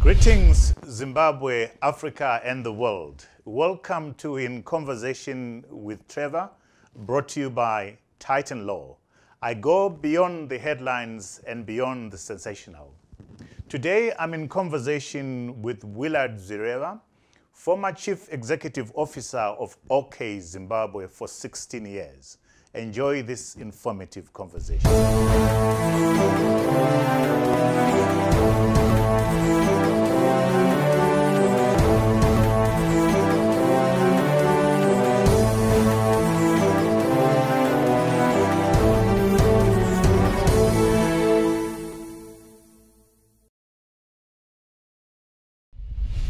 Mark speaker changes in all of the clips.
Speaker 1: Greetings, Zimbabwe, Africa, and the world. Welcome to In Conversation with Trevor, brought to you by Titan Law. I go beyond the headlines and beyond the sensational. Today, I'm in conversation with Willard Zireva, former Chief Executive Officer of OK Zimbabwe for 16 years. Enjoy this informative conversation.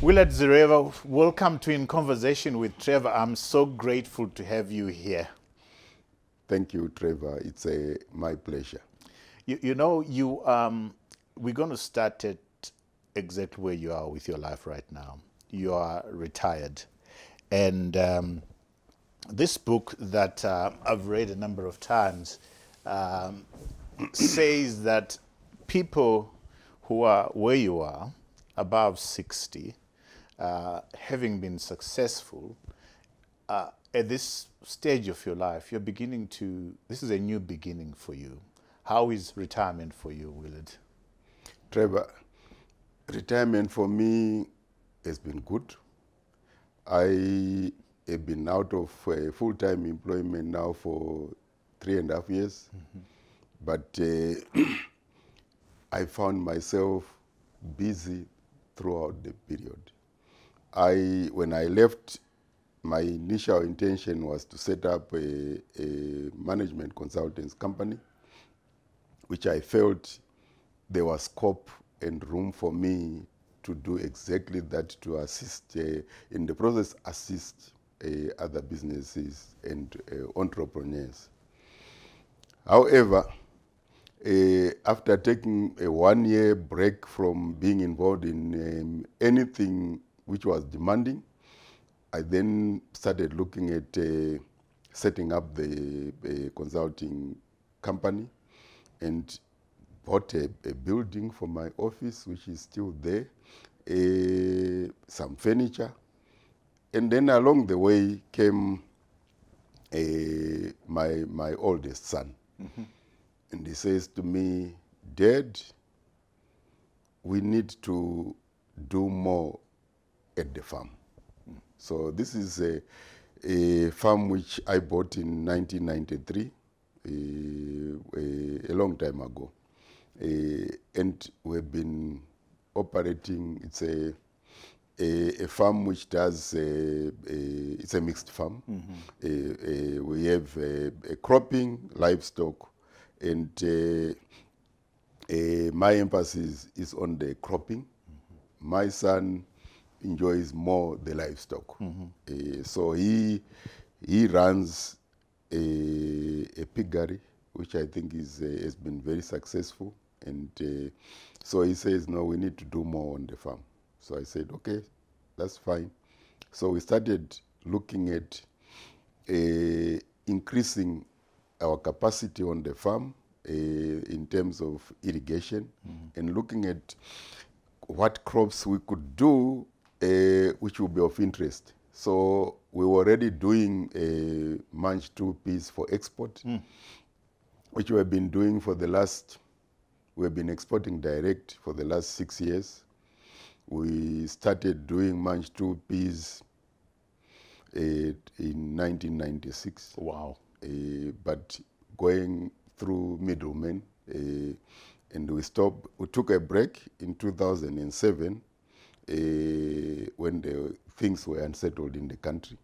Speaker 1: Willard Zireva, welcome to In Conversation with Trevor. I'm so grateful to have you here.
Speaker 2: Thank you, Trevor. It's my pleasure.
Speaker 1: We're going to start at exactly where you are with your life right now. You are retired. And this book that I've read a number of times says that people who are where you are, above 60, having been successful, at this stage of your life, you're beginning to, this is a new beginning for you. How is retirement for you, Willard?
Speaker 2: Trevor, retirement for me has been good. I have been out of full-time employment now for 3.5 years. But I found myself busy throughout the period. When I left, my initial intention was to set up a management consultants company, which I felt there was scope and room for me to do exactly that, to assist, in the process, assist other businesses and entrepreneurs. However, after taking a 1-year break from being involved in anything which was demanding, I then started looking at setting up the consulting company and bought a building for my office, which is still there, some furniture. And then along the way came my oldest son. And he says to me, "Dad, we need to do more at the farm." So this is a farm which I bought in 1993, a long time ago. And we've been operating, it's a farm which does, it's a mixed farm. We have a cropping, livestock, and my emphasis is on the cropping. My son enjoys more the livestock. So he runs a piggery, which I think has been very successful. And so he says, no, we need to do more on the farm. So I said, okay, that's fine. So we started looking at increasing our capacity on the farm in terms of irrigation, and looking at what crops we could do which would be of interest. So we were already doing Munch 2 peas for export, which we have been doing for the last, we have been exporting direct for the last 6 years. We started doing Munch 2 peas in 1996.
Speaker 1: Wow.
Speaker 2: But going through middlemen, and we stopped. We took a break in 2007 when the things were unsettled in the country.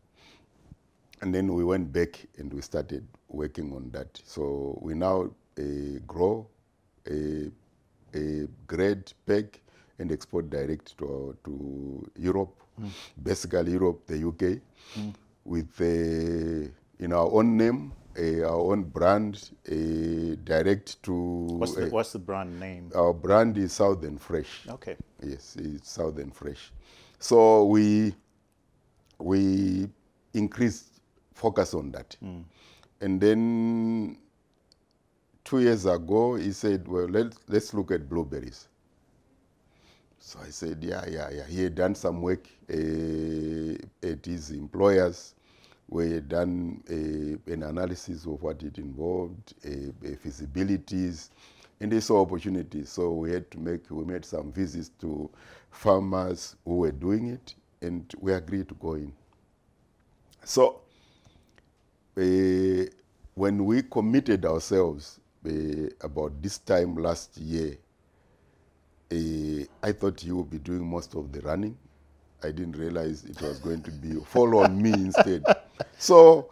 Speaker 2: And then we went back and we started working on that. So we now grow, grade, pack, and export direct to Europe, basically Europe, the UK, with in our own name, our own brand, direct to...
Speaker 1: What's the brand name?
Speaker 2: Our brand is Southern Fresh.
Speaker 1: Okay.
Speaker 2: Yes, it's Southern Fresh. So we increased focus on that. And then 2 years ago, he said, well, let's look at blueberries. So I said, yeah. He had done some work at his employers, where he had done an analysis of what it involved, feasibilities, and they saw opportunities. So we made some visits to farmers who were doing it, and we agreed to go in. So when we committed ourselves about this time last year, I thought he would be doing most of the running. I didn't realize it was going to be fall on me instead. So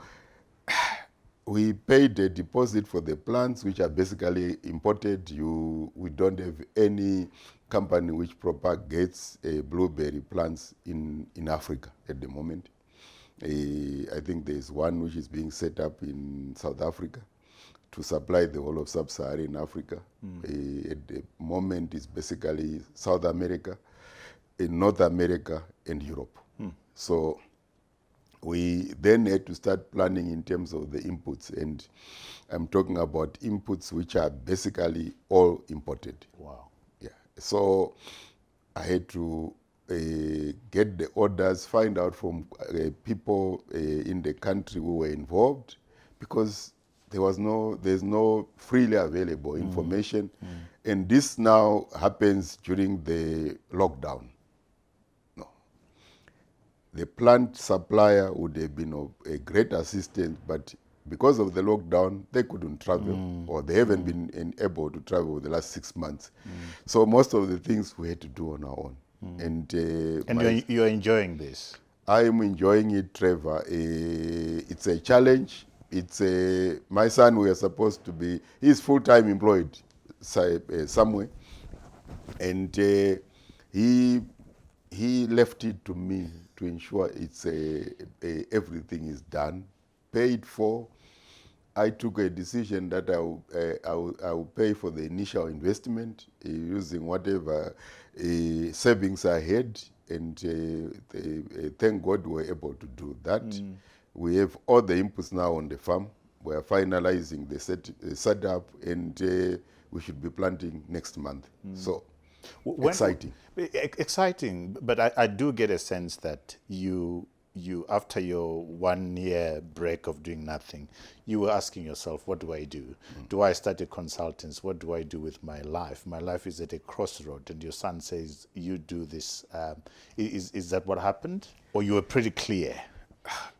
Speaker 2: we paid a deposit for the plants, which are basically imported. We don't have any company which propagates blueberry plants in Africa at the moment. I think there's one which is being set up in South Africa to supply the whole of sub-Saharan Africa. At the moment, it's basically South America, in North America, and Europe. So we then had to start planning in terms of the inputs, and I'm talking about inputs which are basically all imported.
Speaker 1: Wow.
Speaker 2: Yeah. So I had to get the orders, find out from people in the country who were involved, because there's no freely available information, and this now happens during the lockdown. No, the plant supplier would have been of a great assistance, but because of the lockdown, they couldn't travel, or they haven't been able to travel the last 6 months. So most of the things we had to do on our own. And
Speaker 1: you're enjoying this?
Speaker 2: I am enjoying it, Trevor. It's a challenge. My son, we are supposed to be, he's full-time employed somewhere. And he left it to me to ensure everything is done, paid for. I took a decision that I will pay for the initial investment using whatever savings I had, and thank God we were able to do that. We have all the inputs now on the farm. We are finalizing the setup, and we should be planting next month. So exciting.
Speaker 1: Exciting, but I do get a sense that you after your 1 year break of doing nothing, you were asking yourself, what do I do? Do I start a consultancy? What do I do with my life? My life is at a crossroad, and your son says, you do this. Is that what happened? Or you were pretty clear?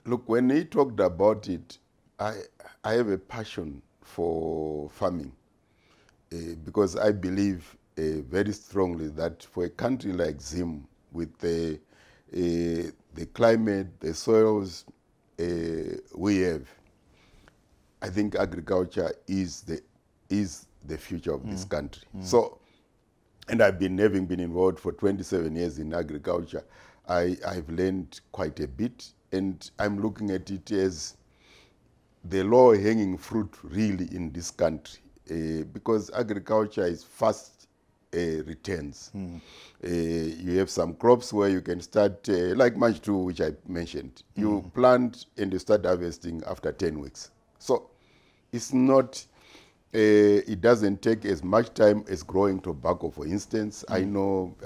Speaker 2: Look, when he talked about it, I have a passion for farming, because I believe very strongly that for a country like Zim, with the climate, the soils we have, I think agriculture is the future of this country. So, and having been involved for 27 years in agriculture, I've learned quite a bit, and I'm looking at it as the low-hanging fruit really in this country, because agriculture is fast returns. You have some crops where you can start, like Manchtu, which I mentioned. You plant and you start harvesting after 10 weeks. So it's not, it doesn't take as much time as growing tobacco, for instance. I know,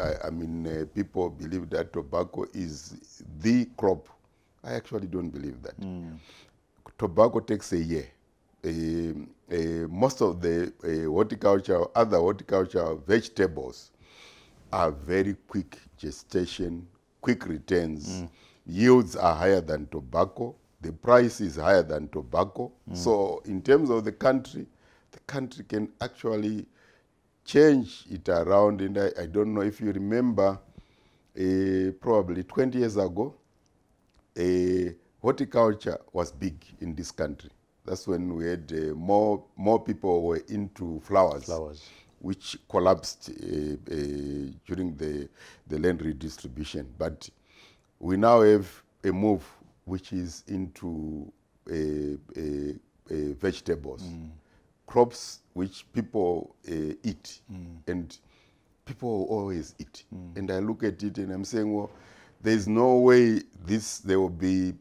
Speaker 2: people believe that tobacco is the crop. I actually don't believe that. Tobacco takes a year. Most of the other horticultural vegetables are very quick gestation, quick returns. Yields are higher than tobacco. The price is higher than tobacco. So in terms of the country can actually change it around. And I don't know if you remember, probably 20 years ago, horticulture was big in this country. That's when we had more people were into flowers, which collapsed during the land redistribution. But we now have a move which is into vegetables, crops which people eat, and people will always eat. And I look at it and I'm saying, well, there's no way there will be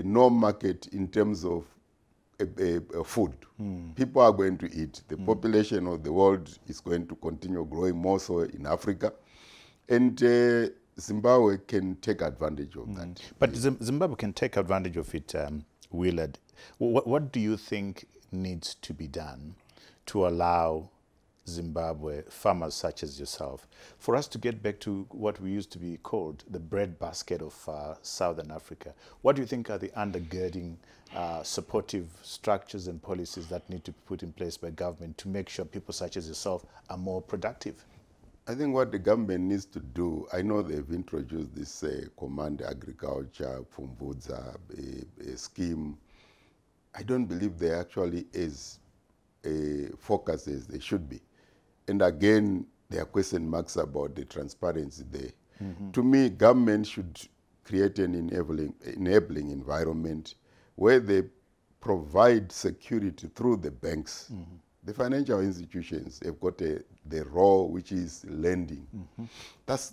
Speaker 2: no market in terms of food. People are going to eat. The population of the world is going to continue growing more so in Africa. And Zimbabwe can take advantage of that.
Speaker 1: But Zimbabwe can take advantage of it, Willard. What do you think needs to be done to allow Zimbabwe, farmers such as yourself, for us to get back to what we used to be called the breadbasket of Southern Africa? What do you think are the undergirding supportive structures and policies that need to be put in place by government to make sure people such as yourself are more productive?
Speaker 2: I think what the government needs to do, I know they've introduced this Command Agriculture Pfumvudza scheme. I don't believe they actually is focused as they should be. And again, there are question marks about the transparency there. To me, government should create an enabling environment where they provide security through the banks. The financial institutions have got the role which is lending.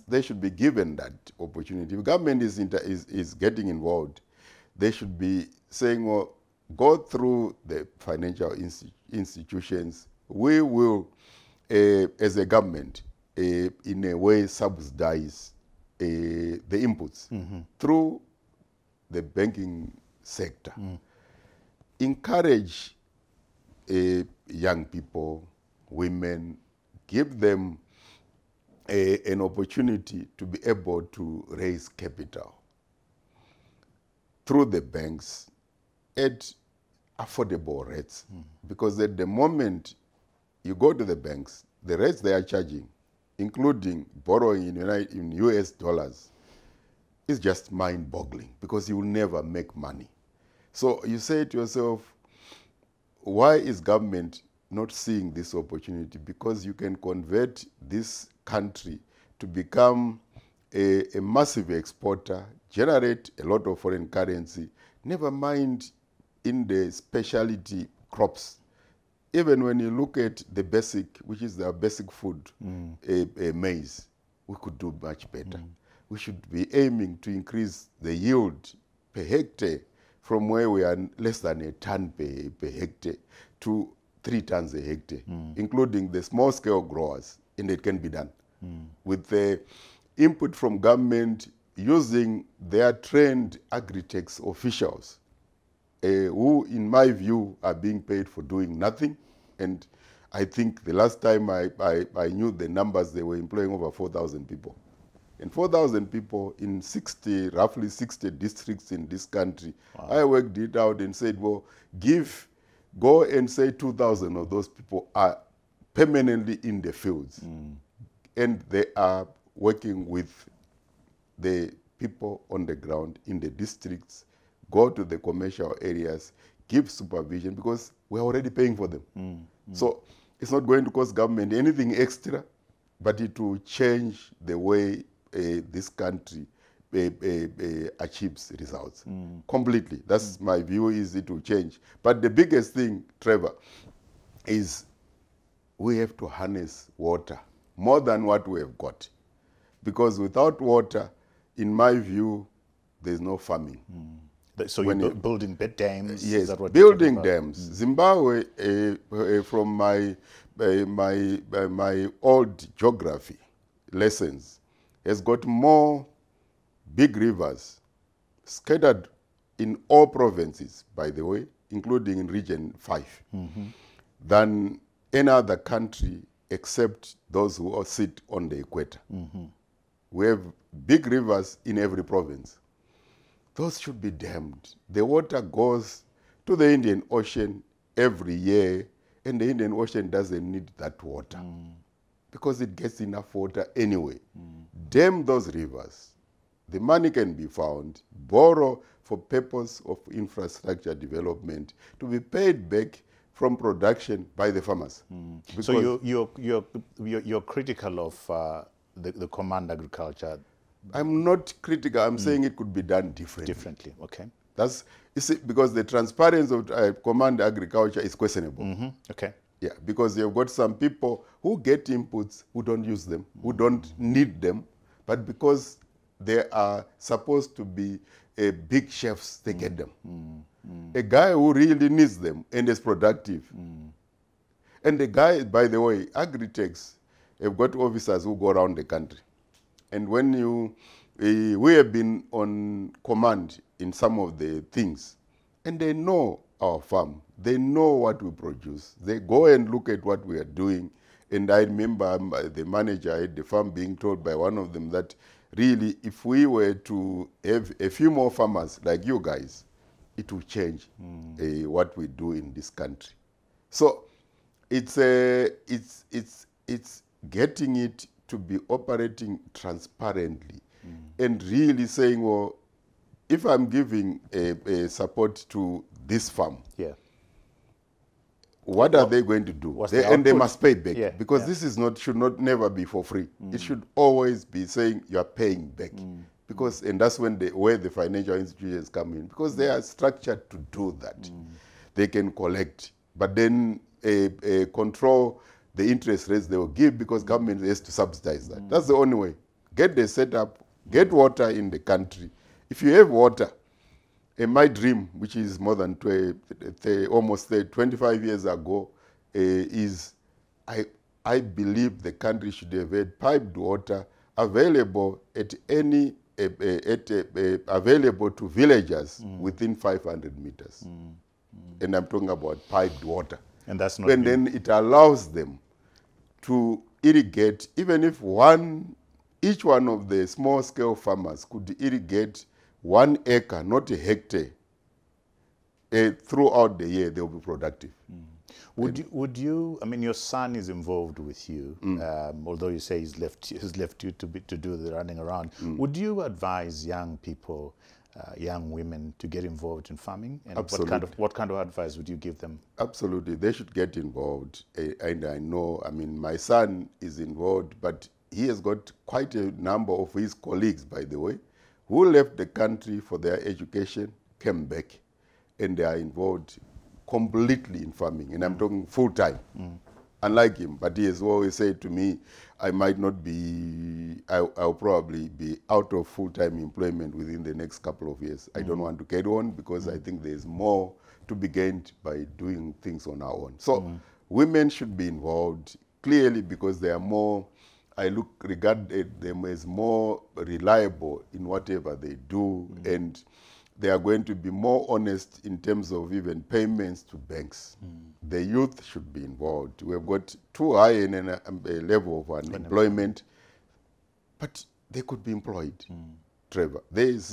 Speaker 2: They should be given that opportunity. If government is getting involved, they should be saying, well, go through the financial institutions. We will, as a government, in a way subsidize the inputs through the banking sector. Encourage young people, women, give them an opportunity to be able to raise capital through the banks at affordable rates. Because at the moment you go to the banks, the rates they are charging, including borrowing in US dollars, is just mind-boggling, because you will never make money. So you say to yourself, why is government not seeing this opportunity? Because you can convert this country to become a massive exporter, generate a lot of foreign currency, never mind in the specialty crops. Even when you look at the basic, which is the basic food, maize, we could do much better. We should be aiming to increase the yield per hectare from where we are less than a ton per hectare to 3 tons a hectare, including the small-scale growers, and it can be done. With the input from government, using their trained agri-techs officials, who, in my view, are being paid for doing nothing. And I think the last time I knew the numbers, they were employing over 4,000 people. And 4,000 people in roughly 60 districts in this country. Wow. I worked it out and said, well, go and say 2,000 of those people are permanently in the fields. And they are working with the people on the ground in the districts, go to the commercial areas, give supervision, because we're already paying for them. So it's not going to cost government anything extra, but it will change the way this country achieves results completely. That's my view, is it will change. But the biggest thing, Trevor, is we have to harness water more than what we have got. Because without water, in my view, there's no farming.
Speaker 1: So you're building dams?
Speaker 2: Yes,
Speaker 1: is that what
Speaker 2: building dams. Zimbabwe, from my old geography lessons, has got more big rivers scattered in all provinces, by the way, including in Region 5, than any other country except those who all sit on the equator. We have big rivers in every province. Those should be dammed. The water goes to the Indian Ocean every year, and the Indian Ocean doesn't need that water because it gets enough water anyway. Dam those rivers. The money can be found, borrow for purpose of infrastructure development, to be paid back from production by the farmers.
Speaker 1: So you're critical of the Command Agriculture?
Speaker 2: I'm not critical. I'm saying it could be done differently.
Speaker 1: Differently, okay.
Speaker 2: That's because the transparency of Command Agriculture is questionable.
Speaker 1: Okay.
Speaker 2: Yeah, because you've got some people who get inputs who don't use them, who don't need them, but because they are supposed to be big chefs, they get them. A guy who really needs them and is productive. And the guy, by the way, agri-techs have got officers who go around the country. And when you, we have been on command in some of the things, and they know our farm. They know what we produce. They go and look at what we are doing. And I remember the manager at the farm being told by one of them that really, if we were to have a few more farmers like you guys, it will change what we do in this country. So it's getting it to be operating transparently and really saying, well, if I'm giving a support to this farm,
Speaker 1: Yeah.
Speaker 2: what are they going to do? And they must pay back, because this is should never be for free. It should always be saying you are paying back, because and that's when where the financial institutions come in, because they are structured to do that. They can collect, but then control the interest rates they will give, because government has to subsidize that. That's the only way. Get the setup, get water in the country. If you have water, my dream, which is more than almost 25 years ago, is I believe the country should have had piped water available at any available to villagers within 500 meters. And I'm talking about piped water.
Speaker 1: And that's not.
Speaker 2: And then it allows them to irrigate, even if each one of the small-scale farmers could irrigate 1 acre, not a hectare, throughout the year, they'll be productive.
Speaker 1: Would you? I mean, your son is involved with you, although you say he's left you to do the running around. Would you advise young people, young women, to get involved in farming? And
Speaker 2: Absolutely.
Speaker 1: what kind of advice would you give them?
Speaker 2: Absolutely, they should get involved. And I know, I mean, my son is involved, but he has got quite a number of his colleagues, by the way, who left the country for their education, came back, and they are involved completely in farming. And I'm talking full-time, unlike him. But he has always said to me, I might not be, I'll probably be out of full-time employment within the next couple of years. I don't want to carry on, because I think there's more to be gained by doing things on our own. So women should be involved, clearly, because they are more, I regard them as more reliable in whatever they do, and they are going to be more honest in terms of even payments to banks. The youth should be involved. We have got too high a level of unemployment, but they could be employed. Trevor, there is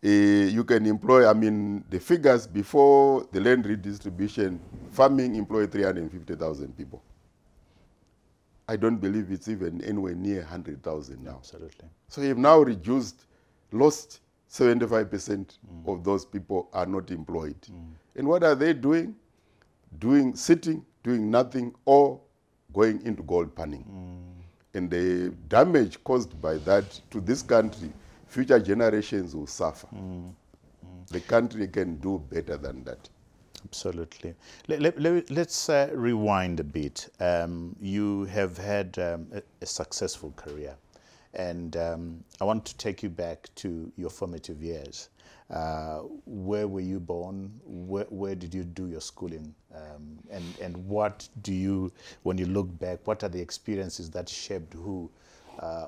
Speaker 2: you can employ, I mean, the figures before the land redistribution, farming employed 350,000 people. I don't believe it's even anywhere near 100,000 now.
Speaker 1: Absolutely.
Speaker 2: So you've now lost 75% of those people are not employed. And what are they doing? Sitting, doing nothing, or going into gold panning. And the damage caused by that to this country, future generations will suffer. The country can do better than that.
Speaker 1: Absolutely. Let's rewind a bit. You have had a successful career, and I want to take you back to your formative years. Where were you born? Where did you do your schooling? And what do you, when you look back, what are the experiences that shaped who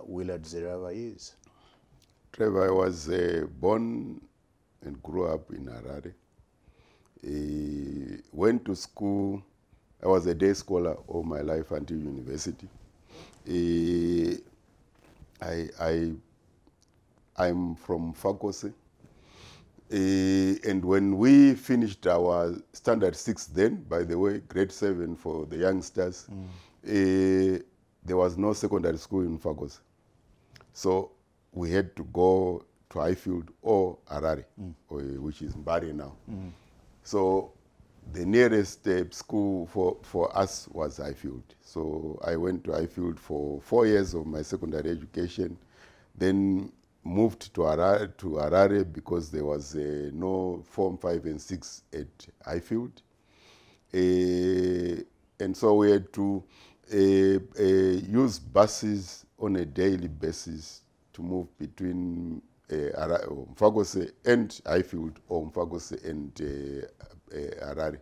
Speaker 1: Willard Zerava is?
Speaker 2: Trevor, I was born and grew up in Harare. Went to school. I was a day scholar all my life until university. I'm from Fakose. And when we finished our standard 6 then, by the way, grade 7 for the youngsters, there was no secondary school in Fakose. So we had to go to Highfield or Harare, which is Mbari now. So the nearest school for us was Highfield. So I went to Highfield for 4 years of my secondary education, then moved to Harare because there was no Form 5 and 6 at Highfield. And so we had to use buses on a daily basis to move between Mfakose and Highfield, or Mfakose and Harare.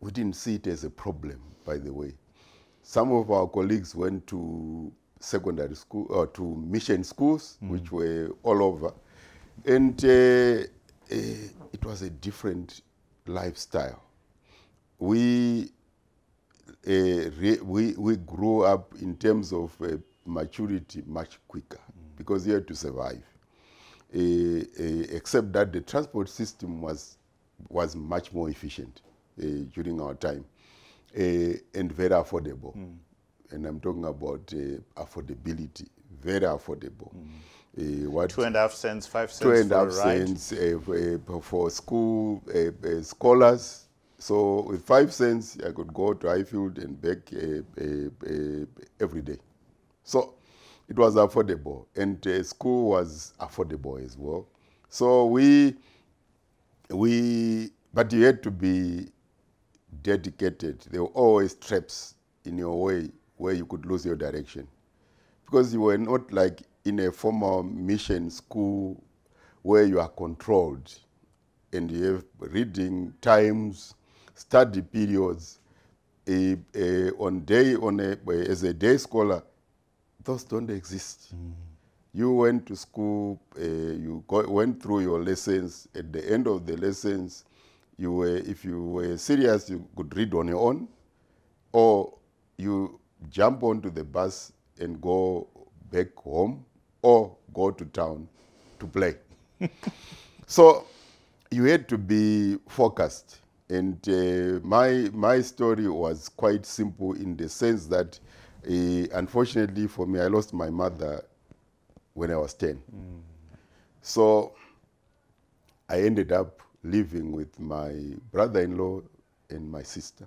Speaker 2: We didn't see it as a problem, by the way. Some of our colleagues went to secondary school or to mission schools, which were all over, and it was a different lifestyle. We we grew up in terms of maturity much quicker because you had to survive. Except that the transport system was much more efficient during our time and very affordable. And I'm talking about affordability, very affordable.
Speaker 1: What 2.5 cents, 5 cents
Speaker 2: 2.5
Speaker 1: for a ride?
Speaker 2: cents for school scholars. So with 5 cents, I could go to Highfield and back every day. So it was affordable, and school was affordable as well. So but you had to be dedicated. There were always traps in your way where you could lose your direction, because you were not like in a formal mission school where you are controlled and you have reading times, study periods. As a day scholar, those don't exist. You went to school, went through your lessons. At the end of the lessons, if you were serious, you could read on your own, or you jump onto the bus and go back home, or go to town to play. So you had to be focused. And my story was quite simple in the sense that, unfortunately for me, I lost my mother when I was 10. So I ended up living with my brother-in-law and my sister.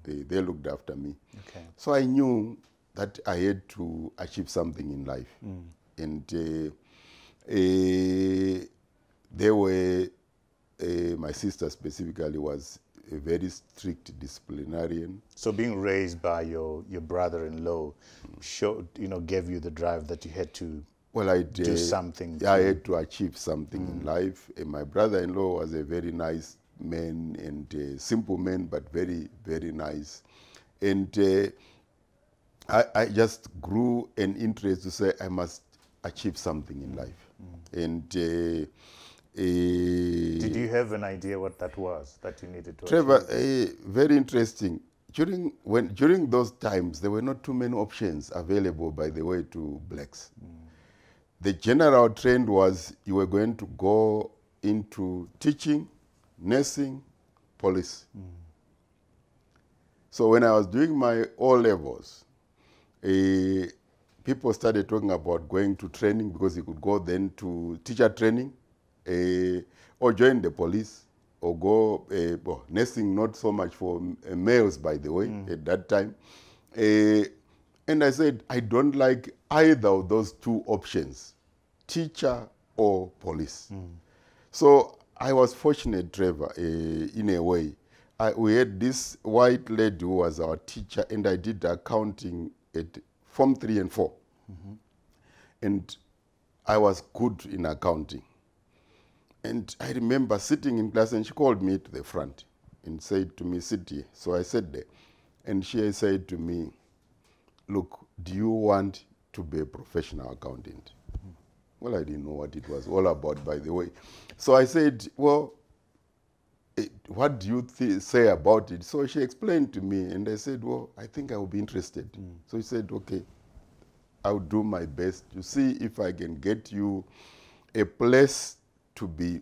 Speaker 2: They looked after me.
Speaker 1: Okay.
Speaker 2: So I knew that I had to achieve something in life. And there were, my sister specifically was a very strict disciplinarian.
Speaker 1: So being raised by your brother-in-law gave you the drive that you had to do something.
Speaker 2: I had to achieve something in life. And my brother-in-law was a very nice man, and a simple man, but very, very nice. And I just grew an interest to say I must achieve something in life. And
Speaker 1: did you have an idea what that was that you needed to
Speaker 2: Trevor,
Speaker 1: achieve?
Speaker 2: very interesting. During those times, there were not too many options available, by the way, to blacks. The general trend was you were going to go into teaching, nursing, police. So when I was doing my O-levels, people started talking about going to training, because you could go then to teacher training, or join the police, or go, nursing, not so much for males, by the way, at that time. And I said, I don't like either of those two options, teacher or police. So I was fortunate, Trevor, in a way. We had this white lady who was our teacher, and I did accounting at Form 3 and 4. And I was good in accounting. And I remember sitting in class, and she called me to the front and said to me, sit here. So I sat there. And she said to me, look, do you want to be a professional accountant? Well, I didn't know what it was all about, by the way. So I said, well, what do you say about it? So she explained to me, and I said, well, I think I will be interested. So she said, okay, I'll do my best to see if I can get you a place to be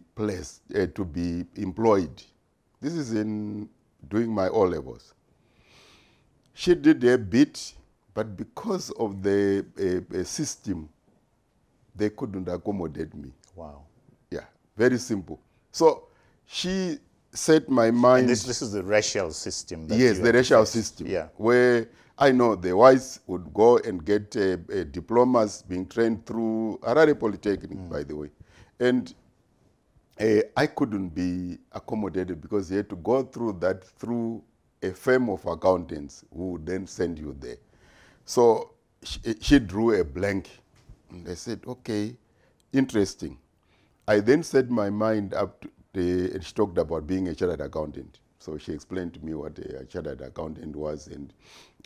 Speaker 2: employed. This is in doing my O-levels. She did a bit, but because of the system, they couldn't accommodate me.
Speaker 1: Wow.
Speaker 2: Yeah, very simple. So she set my mind.
Speaker 1: And this is the racial system. That
Speaker 2: Yes, the racial system.
Speaker 1: Yeah.
Speaker 2: Where I know the whites would go and get diplomas being trained through Harare Polytechnic, by the way. And I couldn't be accommodated because you had to go through that through a firm of accountants who would then send you there. So she drew a blank. And I said, okay, interesting. I then set my mind up to, she talked about being a chartered accountant. So she explained to me what a chartered accountant was. And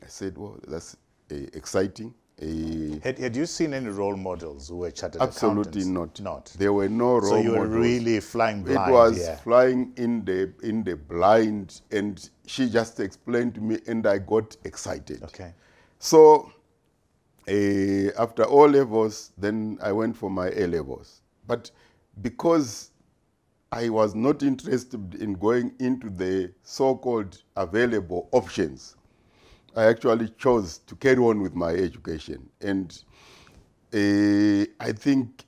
Speaker 2: I said, well, that's exciting.
Speaker 1: Had you seen any role models who were chartered
Speaker 2: Absolutely
Speaker 1: accountants?
Speaker 2: not. There were no role
Speaker 1: So you were
Speaker 2: models.
Speaker 1: really flying blind.
Speaker 2: It was
Speaker 1: yeah.
Speaker 2: flying in the blind, and she just explained to me, and I got excited.
Speaker 1: Okay.
Speaker 2: So after O levels, then I went for my A levels. But because I was not interested in going into the so-called available options, I actually chose to carry on with my education. And I think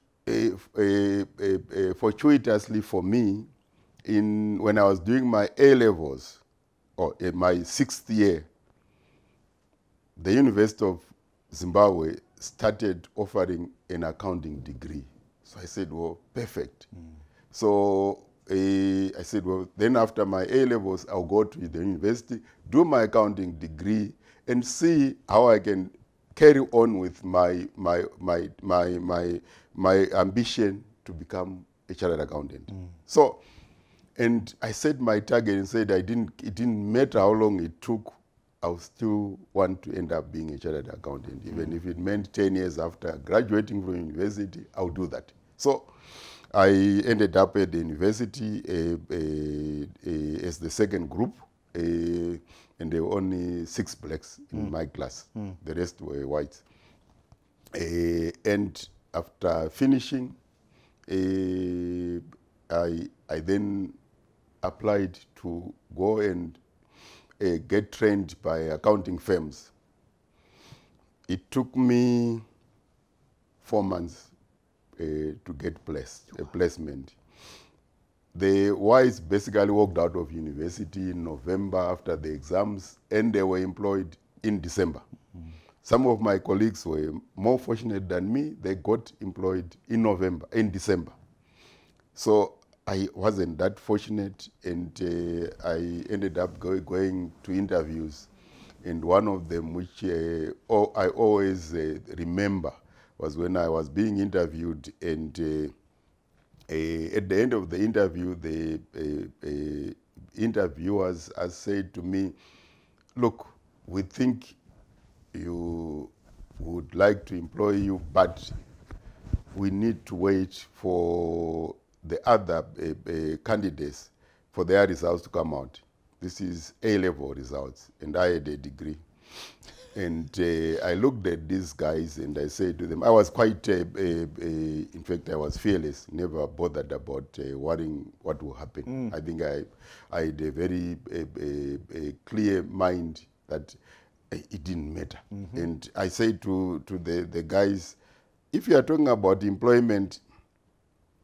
Speaker 2: fortuitously for me, when I was doing my A levels, or in my 6th year, the University of Zimbabwe started offering an accounting degree. So I said, well, perfect. So I said, well, then after my A levels, I'll go to the university, do my accounting degree, and see how I can carry on with my ambition to become a chartered accountant. So, and I set my target and said it didn't matter how long it took, I would still want to end up being a chartered accountant. Even if it meant 10 years after graduating from university, I'll do that. So I ended up at the university as the second group, and there were only 6 blacks in my class. The rest were whites. And after finishing, I then applied to go and get trained by accounting firms. It took me 4 months to get a placement. The whites basically walked out of university in November after the exams, and they were employed in December. Some of my colleagues were more fortunate than me. They got employed in December. So I wasn't that fortunate, and I ended up going to interviews. And one of them, which I always remember, was when I was being interviewed, and at the end of the interview, the interviewers said to me, look, we think you would like to employ you, but we need to wait for the other candidates for their results to come out. This is A-level results, and I had a degree. And I looked at these guys and I said to them, I was quite, in fact, I was fearless, never bothered about worrying what will happen. I think I had a very clear mind that it didn't matter. And I said to the guys, if you are talking about employment,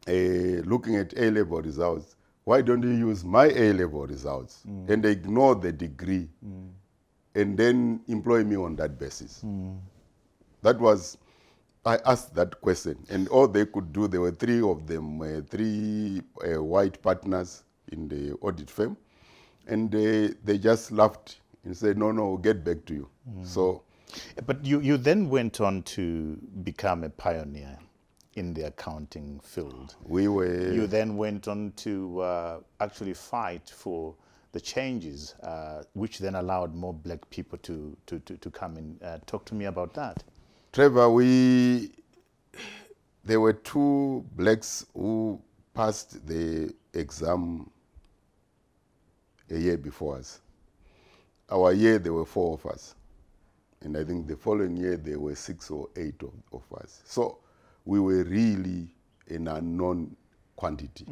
Speaker 2: looking at A-level results, why don't you use my A-level results and ignore the degree and then employ me on that basis? That was, I asked that question, and all they could do, there were 3 of them, 3 white partners in the audit firm, and they just laughed and said, no, we'll get back to you. So,
Speaker 1: but you then went on to become a pioneer in the accounting field. You then went on to actually fight for the changes, which then allowed more black people to come in. Talk to me about that.
Speaker 2: Trevor, there were 2 blacks who passed the exam a year before us. Our year, there were 4 of us. And I think the following year, there were 6 or 8 of us. So we were really an unknown quantity.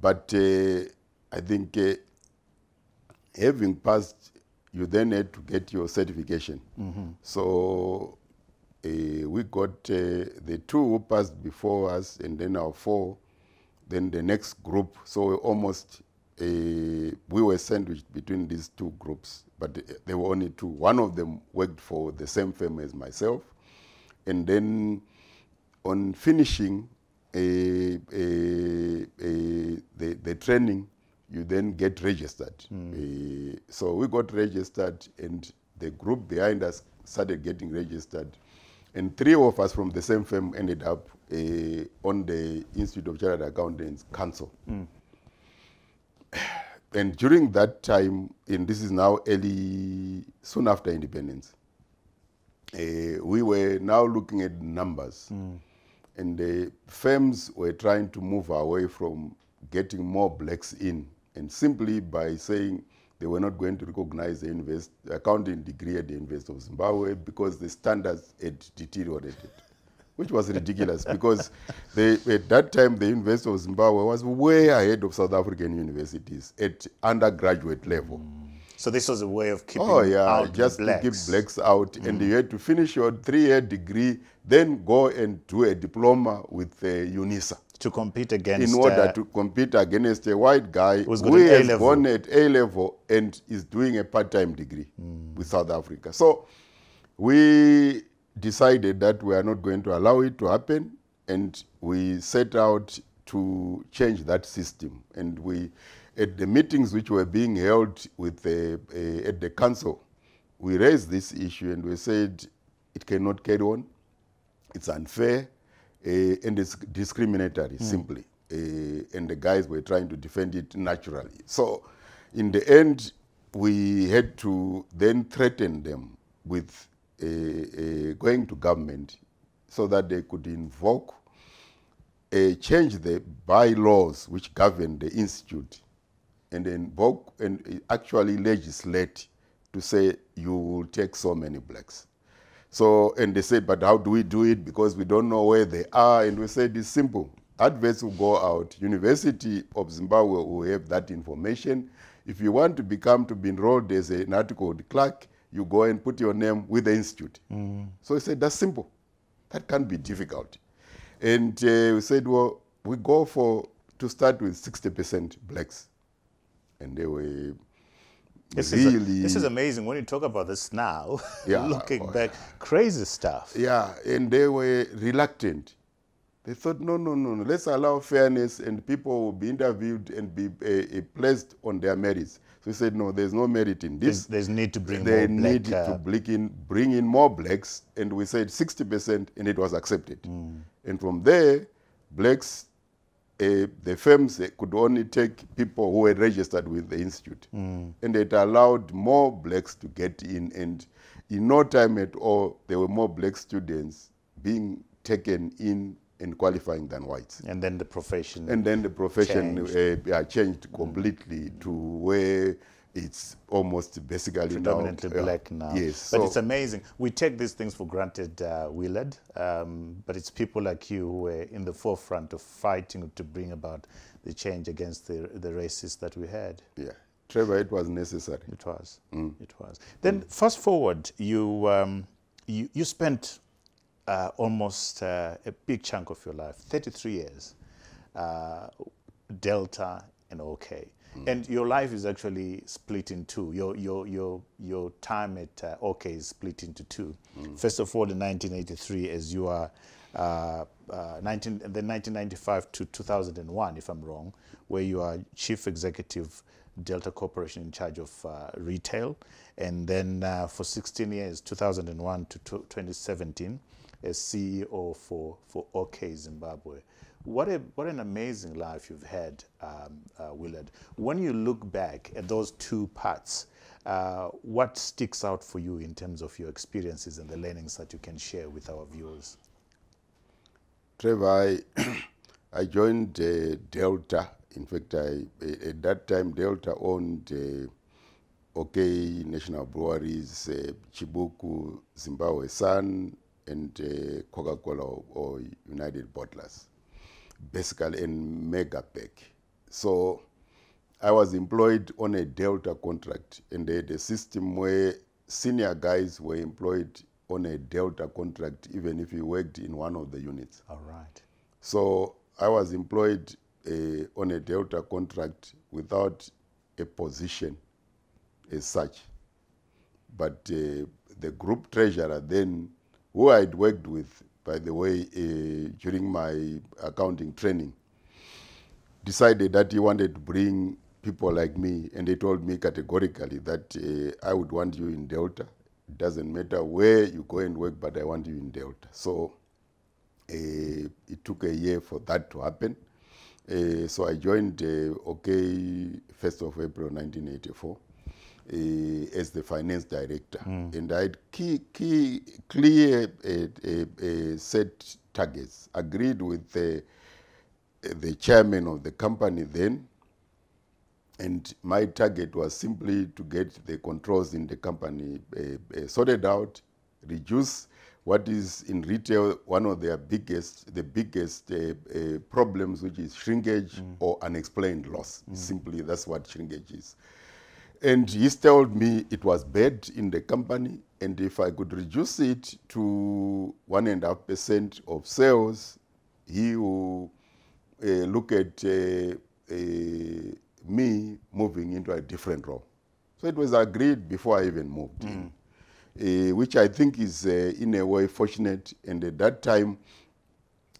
Speaker 2: But I think having passed, you then had to get your certification. So we got the 2 who passed before us, and then our 4, then the next group. So almost we were sandwiched between these 2 groups, but there were only 2. One of them worked for the same firm as myself. And then on finishing the training, you then get registered. So we got registered, and the group behind us started getting registered. And 3 of us from the same firm ended up on the Institute of Chartered Accountants Council. And during that time, and this is now soon after independence, we were now looking at numbers. And the firms were trying to move away from getting more blacks in, and simply by saying they were not going to recognize the accounting degree at the University of Zimbabwe because the standards had deteriorated, which was ridiculous because at that time the University of Zimbabwe was way ahead of South African universities at undergraduate level.
Speaker 1: So this was a way of keeping out
Speaker 2: just
Speaker 1: the blacks.
Speaker 2: to keep blacks out, and you had to finish your 3-year degree, then go and do a diploma with UNISA.
Speaker 1: To compete against...
Speaker 2: In order to compete against a white guy
Speaker 1: who
Speaker 2: has gone at A-level and is doing a part-time degree with South Africa. So we decided that we are not going to allow it to happen, and we set out to change that system. And we, at the meetings which were being held with at the council, we raised this issue and we said it cannot carry on, it's unfair, and it's discriminatory, simply. And the guys were trying to defend it naturally. So in the end, we had to then threaten them with going to government so that they could invoke, change the bylaws which govern the institute, and invoke and actually legislate to say you will take so many blacks. So, and they said, but how do we do it? Because we don't know where they are. And we said, it's simple. Adverts will go out. University of Zimbabwe will have that information. If you want to be enrolled as an articled clerk, you go and put your name with the institute. So we said, that's simple. That can't be difficult. And we said, well, we go to start with 60% blacks. And they were this
Speaker 1: is amazing when you talk about this now. Looking back, crazy stuff.
Speaker 2: Yeah, and they were reluctant. They thought, no, let's allow fairness and people will be interviewed and be placed on their merits. So we said, no, there's no merit in this.
Speaker 1: There's need to bring
Speaker 2: they
Speaker 1: more
Speaker 2: need to bring in more blacks, and we said 60%, and it was accepted. And from there, blacks, the firms could only take people who were registered with the institute. And it allowed more blacks to get in, and in no time at all, there were more black students being taken in and qualifying than whites.
Speaker 1: And then the profession
Speaker 2: changed completely to where it's almost basically
Speaker 1: predominantly black now.
Speaker 2: Yes.
Speaker 1: But it's amazing. We take these things for granted, Willard, but it's people like you who were in the forefront of fighting to bring about the change against the racists that we had.
Speaker 2: Yeah. Trevor, it was necessary.
Speaker 1: It was. It was. Then fast forward, you spent almost a big chunk of your life, 33 years, Delta and OK. And your life is actually split in two. Your time at OK is split into two. First of all, in 1983, as you are, then 1995 to 2001, if I'm wrong, where you are Chief Executive Delta Corporation in charge of retail. And then for 16 years, 2001 to 2017, as CEO for OK Zimbabwe. What an amazing life you've had, Willard. When you look back at those two parts, what sticks out for you in terms of your experiences and the learnings that you can share with our viewers?
Speaker 2: Trevor, I joined Delta. In fact, at that time, Delta owned OK National Breweries, Chibuku, Zimbabwe Sun, and Coca-Cola or United Bottlers, basically, and Megapack. So I was employed on a Delta contract, and they had a system where senior guys were employed on a Delta contract, even if you worked in one of the units.
Speaker 1: All right.
Speaker 2: So I was employed on a Delta contract without a position as such. But the group treasurer then, who I'd worked with, by the way, during my accounting training, decided that he wanted to bring people like me, and he told me categorically that I would want you in Delta. It doesn't matter where you go and work, but I want you in Delta. So it took a year for that to happen. So I joined OK 1st of April 1984. as the finance director. And I had clear set targets, agreed with the chairman of the company then, and my target was simply to get the controls in the company sorted out, reduce what is in retail one of their biggest problems, which is shrinkage or unexplained loss. Simply, that's what shrinkage is. And he told me it was bad in the company, and if I could reduce it to 1.5% of sales, he will look at me moving into a different role. So it was agreed before I even moved in, which I think is in a way fortunate. And at that time,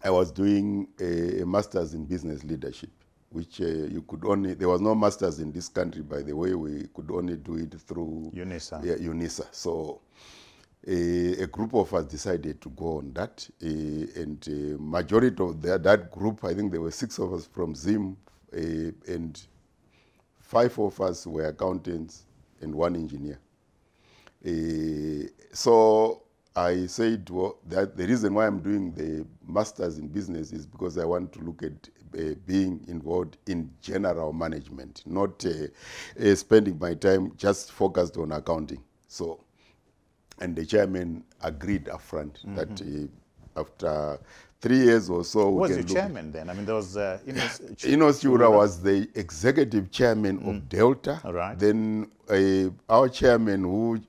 Speaker 2: I was doing a master's in business leadership, which you could only, there was no master's in this country, by the way, we could only do it through
Speaker 1: UNISA.
Speaker 2: Yeah, UNISA. So a group of us decided to go on that, and majority of that group, I think there were 6 of us from Zim, and 5 of us were accountants and 1 engineer. So I said, well, that the reason why I'm doing the master's in business is because I want to look at being involved in general management, not spending my time just focused on accounting. So, and the chairman agreed upfront that after 3 years or so,
Speaker 1: Who was your chairman then? I mean, there was
Speaker 2: Enos Chiura was the executive chairman of Delta.
Speaker 1: All right.
Speaker 2: Then our chairman, who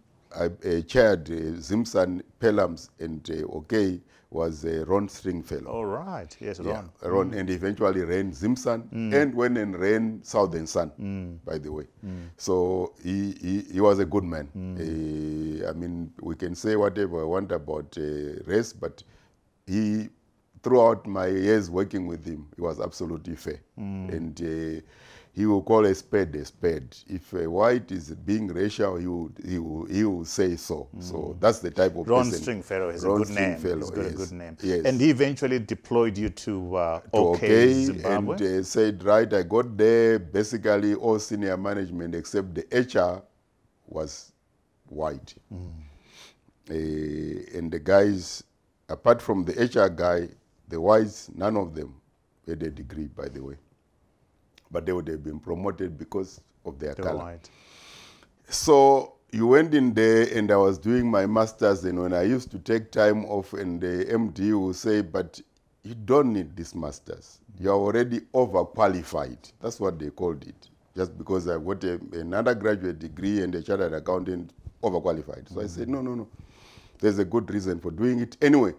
Speaker 2: chaired Zimsan, Pelhams, and OK, was Ron Stringfellow.
Speaker 1: All right. Yes, Ron.
Speaker 2: Yeah, Ron, and eventually ran Zimsan, and went and ran Southern Sun, by the way. So he was a good man. I mean, we can say whatever I want about race, but he, throughout my years working with him, he was absolutely fair. And he will call a spade a spade. If a white is being racial, he will say so. So that's the type of
Speaker 1: Ron
Speaker 2: person.
Speaker 1: Stringfellow has
Speaker 2: Ron
Speaker 1: a good name.
Speaker 2: Stringfellow,
Speaker 1: He's got
Speaker 2: yes.
Speaker 1: a good name.
Speaker 2: Yes.
Speaker 1: And he eventually deployed you to
Speaker 2: OK,
Speaker 1: Zimbabwe.
Speaker 2: and said, right, I got there, basically all senior management except the HR was white. And the guys, apart from the HR guy, the whites, none of them had a degree, by the way. But they would have been promoted because of their color.
Speaker 1: Right.
Speaker 2: So you went in there, and I was doing my master's, and when I used to take time off, and the MD would say, but you don't need this master's. You are already overqualified. That's what they called it. Just because I got an undergraduate degree and a chartered accountant, overqualified. So I said, no. There's a good reason for doing it. Anyway,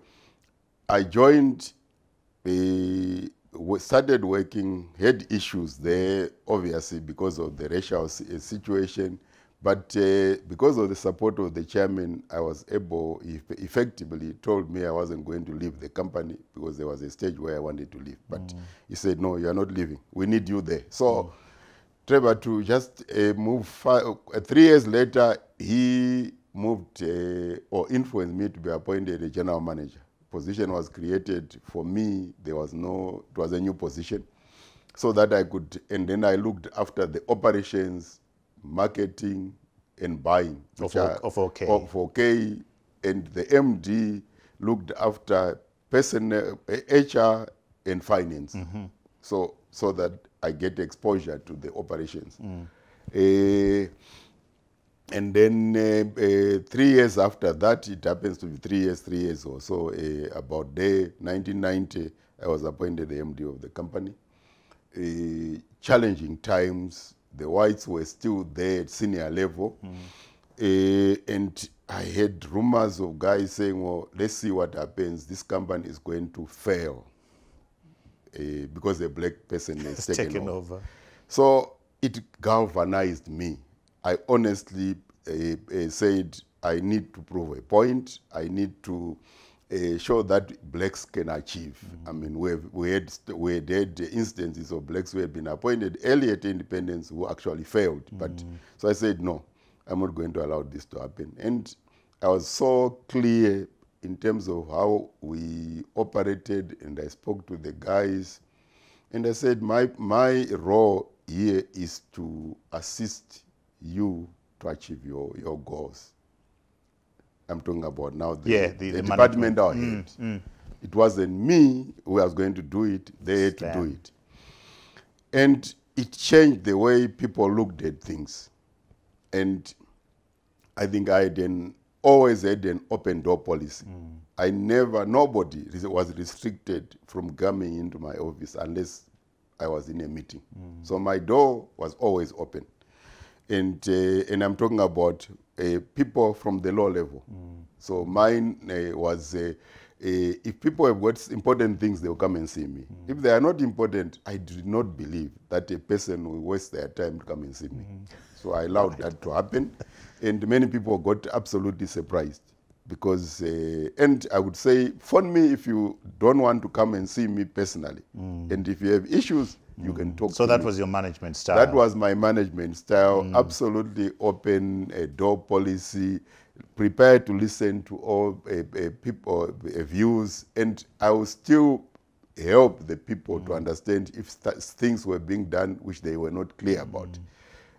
Speaker 2: I joined, started working, had issues there, obviously, because of the racial situation. But because of the support of the chairman, I was able, effectively told me I wasn't going to leave the company because there was a stage where I wanted to leave. But he said, no, you're not leaving. We need you there. So Trevor, to just move 3 years later, he moved or influenced me to be appointed a general manager. Position was created for me. There was no, it was a new position, so that I could, and then I looked after the operations, marketing, and buying
Speaker 1: Of OK.
Speaker 2: Of OK, and the MD looked after personnel, HR, and finance. So that I get exposure to the operations. And then 3 years after that, it happens to be 3 years or so, about there, 1990, I was appointed the MD of the company. Challenging times, the whites were still there at senior level. And I heard rumors of guys saying, well, let's see what happens. This company is going to fail because a black person has taken over. So it galvanized me. I honestly said, I need to prove a point. I need to show that blacks can achieve. I mean, we had instances of blacks who had been appointed early at independence who actually failed. But so I said, no, I'm not going to allow this to happen. And I was so clear in terms of how we operated, and I spoke to the guys, and I said, my role here is to assist you to achieve your goals. I'm talking about now the
Speaker 1: the
Speaker 2: departmental head. It wasn't me who was going to do it, they had to do it. And it changed the way people looked at things. And I think I always had an open door policy. Nobody was restricted from coming into my office unless I was in a meeting. So my door was always open. And I'm talking about people from the low level. So mine was, if people have got important things, they will come and see me. If they are not important, I do not believe that a person will waste their time to come and see me. So I allowed that to happen. And many people got absolutely surprised. Because, and I would say, phone me if you don't want to come and see me personally. And if you have issues, you can talk to me.
Speaker 1: So that was your management style?
Speaker 2: That was my management style. Absolutely open, door policy, prepared to listen to all people views. And I will still help the people to understand if things were being done which they were not clear about.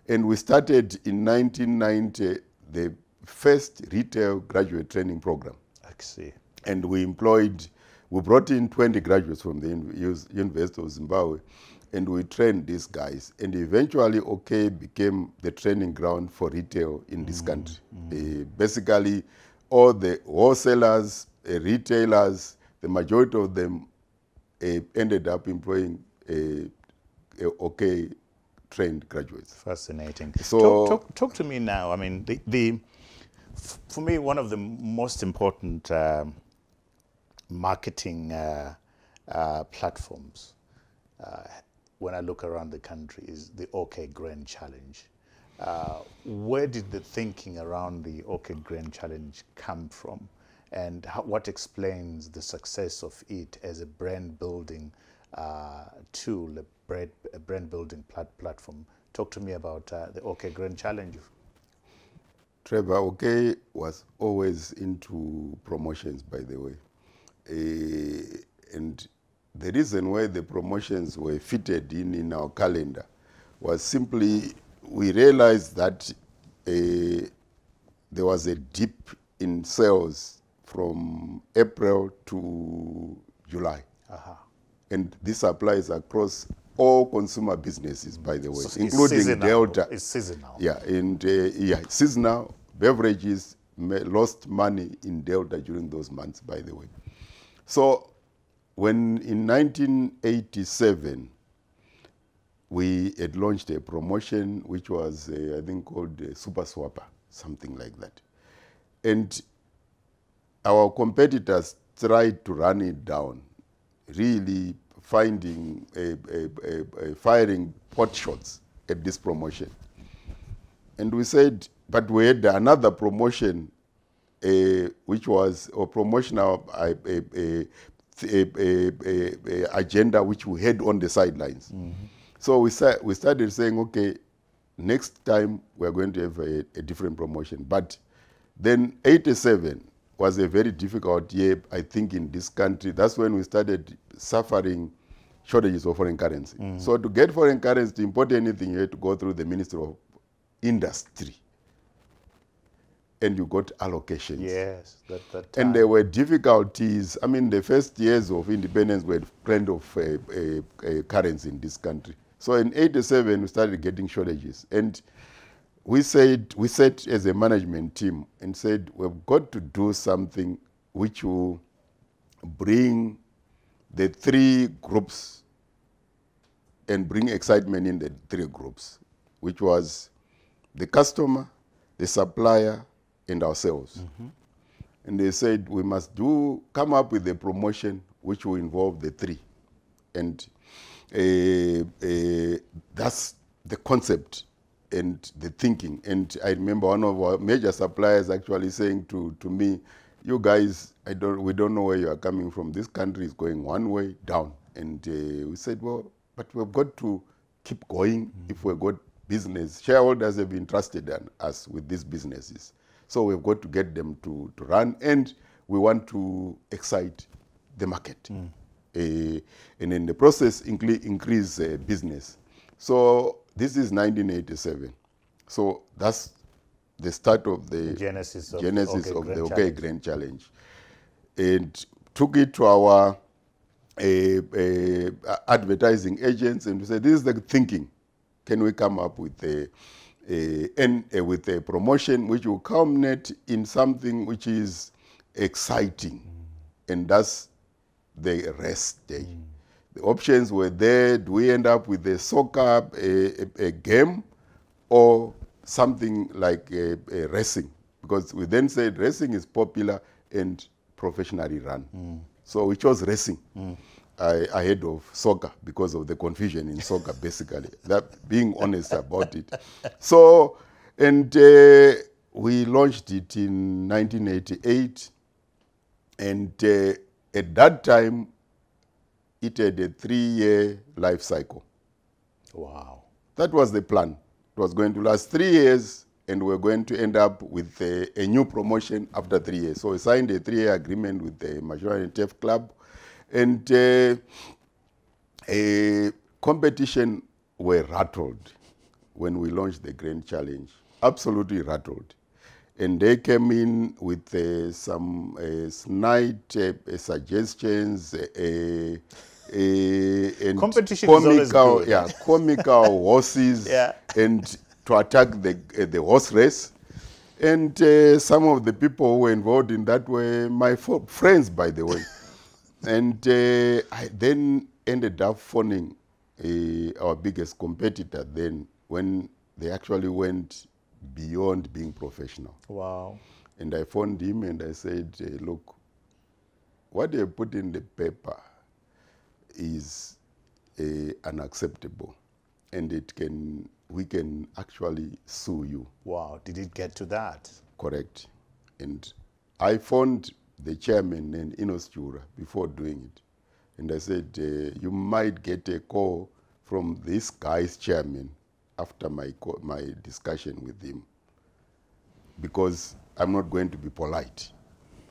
Speaker 2: And we started in 1990, the first retail graduate training program.
Speaker 1: I see.
Speaker 2: And we brought in 20 graduates from the University of Zimbabwe, and we trained these guys. And eventually, OK became the training ground for retail in this country. Basically, all the wholesalers, retailers, the majority of them ended up employing OK trained graduates.
Speaker 1: Fascinating.
Speaker 2: So
Speaker 1: talk to me now. I mean, for me, one of the most important marketing platforms when I look around the country is the OK Grain Challenge. Where did the thinking around the OK Grain Challenge come from? And what explains the success of it as a brand building tool, a brand building platform? Talk to me about the OK Grain Challenge.
Speaker 2: Trevor, OK was always into promotions, by the way. And the reason why the promotions were fitted in our calendar was simply we realized that there was a dip in sales from April to July. And this applies across all consumer businesses, by the way,
Speaker 1: So
Speaker 2: including
Speaker 1: seasonal.
Speaker 2: Delta.
Speaker 1: It's seasonal.
Speaker 2: Yeah, and seasonal beverages lost money in Delta during those months, by the way. So when in 1987, we had launched a promotion which was, I think, called Super Swapper, something like that. And our competitors tried to run it down, really finding, firing pot shots at this promotion. And we said, but we had another promotion, which was a promotional agenda which we had on the sidelines. So we started saying, okay, next time we're going to have a different promotion. But then 87 was a very difficult year, I think, in this country. That's when we started suffering shortages of foreign currency. So to get foreign currency, to import anything, you had to go through the Ministry of Industry. And you got allocations.
Speaker 1: Yes, that time.
Speaker 2: And there were difficulties. I mean, the first years of independence were kind of a currency in this country. So in 87, we started getting shortages. And we sat as a management team and said, we've got to do something which will bring the three groups and bring excitement in the three groups, which was the customer, the supplier, and ourselves. And they said, we must come up with a promotion which will involve the three. And that's the concept and the thinking. And I remember one of our major suppliers actually saying to me, you guys, we don't know where you are coming from. This country is going one way down. And we said, well, but we've got to keep going if we've got business. Shareholders have entrusted us with these businesses. So we've got to get them to run, and we want to excite the market. And in the process, increase business. So this is 1987. So that's the start of the
Speaker 1: Genesis of
Speaker 2: the OK Grand Challenge, and took it to our advertising agents, and we said, this is the thinking. Can we come up with with a promotion which will culminate in something which is exciting? And that's the rest day. The options were there. Do we end up with a soccer, a game, or something like a racing? Because we then said racing is popular and professionally run. So we chose racing ahead of soccer because of the confusion in soccer, basically. That, being honest about it. So, and we launched it in 1988. And at that time, it had a 3-year life cycle.
Speaker 1: Wow.
Speaker 2: That was the plan. It was going to last 3 years, and we're going to end up with a new promotion after 3 years. So we signed a 3-year agreement with the Majority TEF Club, and a competition were rattled when we launched the Grand Challenge, absolutely rattled. And they came in with some snide suggestions, and
Speaker 1: competition is always good.
Speaker 2: Yeah, comical horses,
Speaker 1: Yeah.
Speaker 2: and to attack the horse race. And some of the people who were involved in that were my friends, by the way. And I then ended up phoning our biggest competitor then, when they actually went beyond being professional.
Speaker 1: Wow.
Speaker 2: And I phoned him and I said, look, what they put in the paper is unacceptable, and we can actually sue you.
Speaker 1: Wow. Did it get to that?
Speaker 2: Correct. And I phoned the chairman and Enos Chura before doing it. And I said, you might get a call from this guy's chairman after my discussion with him, because I'm not going to be polite.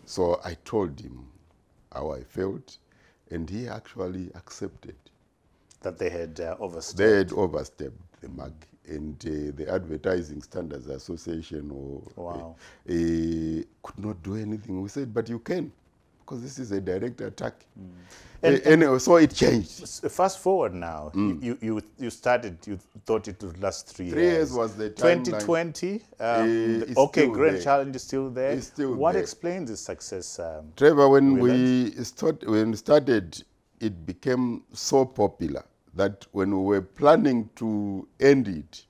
Speaker 2: So I told him how I felt, and he actually accepted.
Speaker 1: That they had overstepped.
Speaker 2: They had overstepped the mark, and the Advertising Standards Association could not do anything. We said, but you can, because this is a direct attack. Anyway, so it changed.
Speaker 1: Fast forward now, you started, you thought it would last 3 years.
Speaker 2: 3 years was the timeline.
Speaker 1: 2020, the OK Grand Challenge is still there.
Speaker 2: It's still
Speaker 1: what
Speaker 2: there.
Speaker 1: explains the success?
Speaker 2: Trevor, when we started, it became so popular that when we were planning to end it,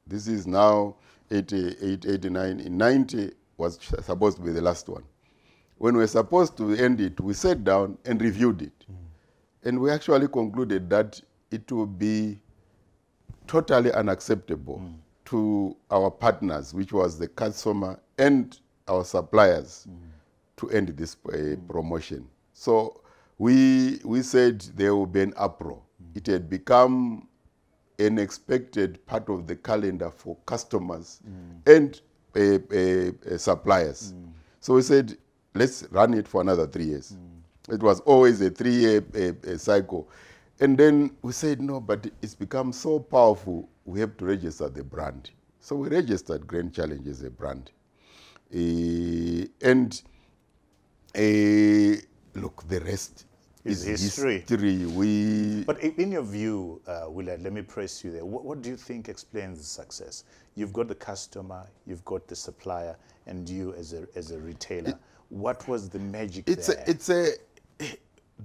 Speaker 2: this is now 88, 89, in 90 was supposed to be the last one. When we were supposed to end it, we sat down and reviewed it. And we actually concluded that it would be totally unacceptable to our partners, which was the customer and our suppliers, to end this promotion. So we said there will be an uproar. It had become an expected part of the calendar for customers and suppliers. So we said, let's run it for another 3 years. It was always a 3-year cycle. And then we said, no, but it's become so powerful, we have to register the brand. So we registered Grand Challenge as a brand. Look, the rest is history.
Speaker 1: But in your view, Willard, let me press you there. What do you think explains the success? You've got the customer, you've got the supplier, and you as a retailer. What was the magic there?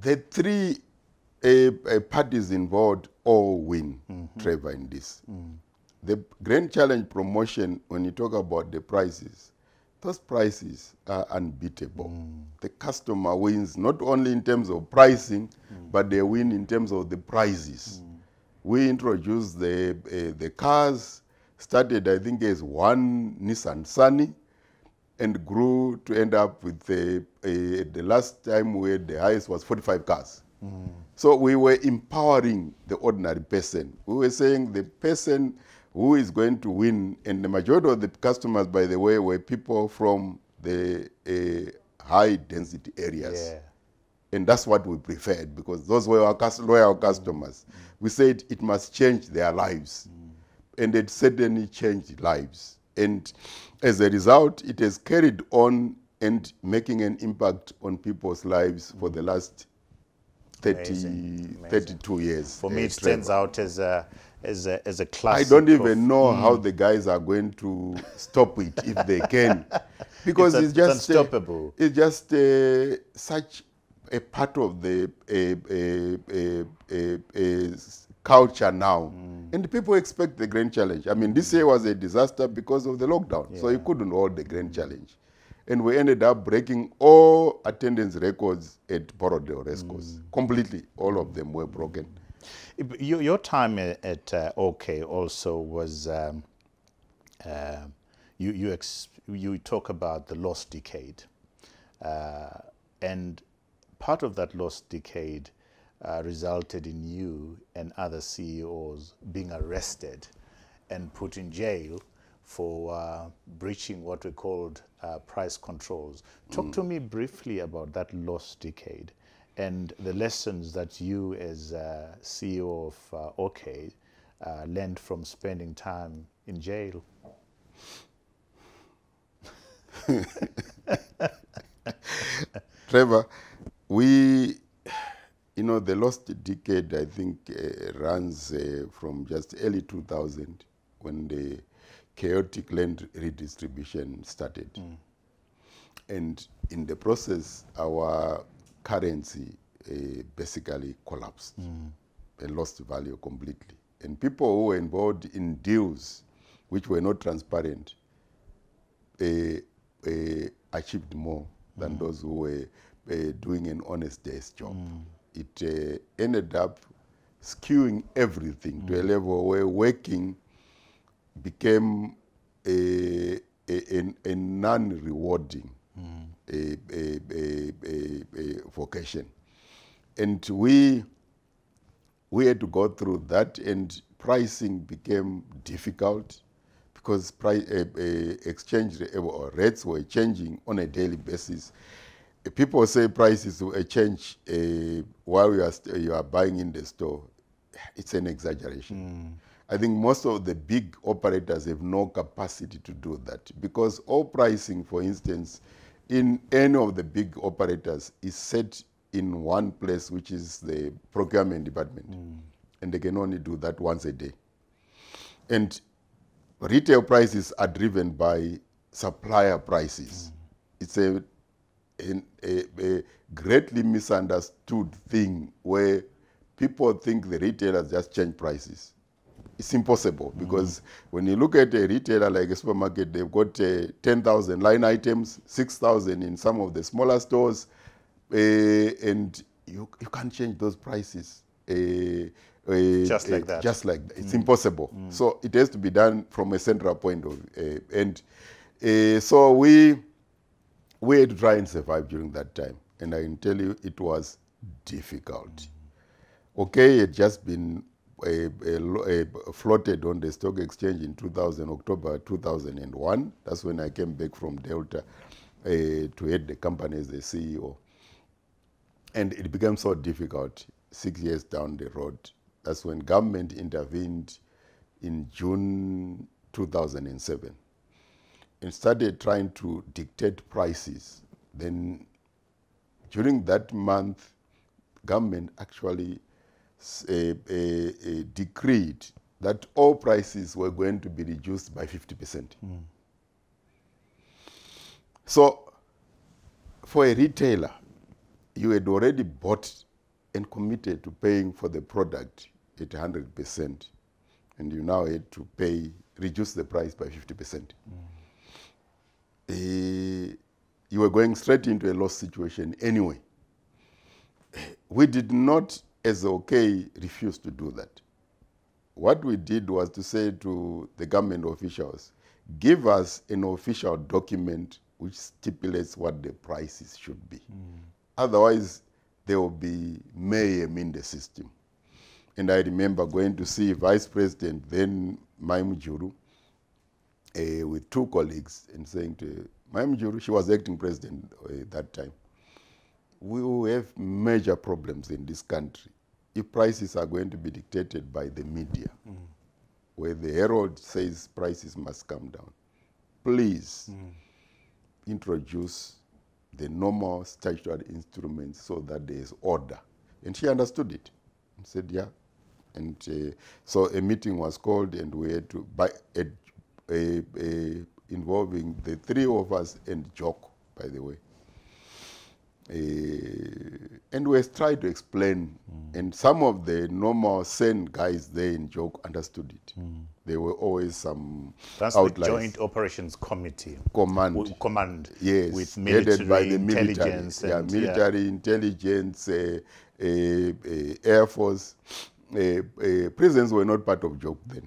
Speaker 2: The three parties involved all win, Trevor, in this. The Grand Challenge promotion, when you talk about the prices, those prices are unbeatable. The customer wins not only in terms of pricing, but they win in terms of the prizes. We introduced the cars, started I think as one Nissan Sunny, and grew to end up with the last time we had the highest was 45 cars. So we were empowering the ordinary person. We were saying the person who is going to win, and the majority of the customers, by the way, were people from the high density areas.
Speaker 1: Yeah.
Speaker 2: And that's what we preferred, because those were our customers. We said it must change their lives. And it certainly changed lives. And as a result, it has carried on and making an impact on people's lives for the last 32 years.
Speaker 1: For me, it
Speaker 2: Trevor.
Speaker 1: stands out as a
Speaker 2: I
Speaker 1: classic.
Speaker 2: don't even know how the guys are going to stop it if they can, because it's just
Speaker 1: unstoppable.
Speaker 2: It's just such a part of the culture now, and people expect the Grand Challenge. I mean, this year was a disaster because of the lockdown, so you couldn't hold the Grand Challenge, and we ended up breaking all attendance records at Borodale Racecourse. Completely, all of them were broken.
Speaker 1: Your time at OK also was, you talk about the lost decade, and part of that lost decade resulted in you and other CEOs being arrested and put in jail for breaching what we called price controls. Talk to me briefly about that lost decade and the lessons that you as CEO of OK learned from spending time in jail.
Speaker 2: Trevor, the lost decade, I think, runs from just early 2000 when the chaotic land redistribution started. And in the process, our currency basically collapsed and lost value completely. And people who were involved in deals which were not transparent achieved more than those who were doing an honest day's job. It ended up skewing everything to a level where working became a non-rewarding vocation. And we had to go through that, and pricing became difficult because exchange rates were changing on a daily basis. People say prices will change while you are buying in the store. It's an exaggeration. I think most of the big operators have no capacity to do that, because all pricing, for instance, in any of the big operators is set in one place, which is the procurement department. And they can only do that once a day. And retail prices are driven by supplier prices. It's a greatly misunderstood thing where people think the retailers just change prices. It's impossible, because when you look at a retailer like a supermarket, they've got 10,000 line items, 6,000 in some of the smaller stores, and you can't change those prices
Speaker 1: just like that.
Speaker 2: Just like that. It's impossible. So it has to be done from a central point of so we had to try and survive during that time, and I can tell you it was difficult. Okay, it had just been floated on the stock exchange in October 2001. That's when I came back from Delta to head the company as the CEO. And it became so difficult 6 years down the road. That's when government intervened in June 2007 and started trying to dictate prices. Then during that month, government actually decreed that all prices were going to be reduced by 50%. So for a retailer, you had already bought and committed to paying for the product at 100%, and you now had to reduce the price by 50%. You were going straight into a loss situation anyway. We did not, as OK, refuse to do that. What we did was to say to the government officials, give us an official document which stipulates what the prices should be. Otherwise, there will be mayhem in the system. And I remember going to see Vice President, then Maim Juru, with two colleagues, and saying to Maim Juru, she was acting president at that time, we will have major problems in this country if prices are going to be dictated by the media, where the Herald says prices must come down. please introduce the normal statutory instruments so that there is order. And she understood it and said, yeah. And so a meeting was called, and we had to, involving the three of us and Jock, by the way. And we tried to explain, and some of the normal sane guys there in Jock understood it. There were always some
Speaker 1: That's
Speaker 2: outliers.
Speaker 1: the Joint Operations Committee.
Speaker 2: Command.
Speaker 1: Command.
Speaker 2: Yes,
Speaker 1: With
Speaker 2: headed by the
Speaker 1: intelligence.
Speaker 2: military.
Speaker 1: And,
Speaker 2: military intelligence, Air Force. Prisons were not part of Jock then.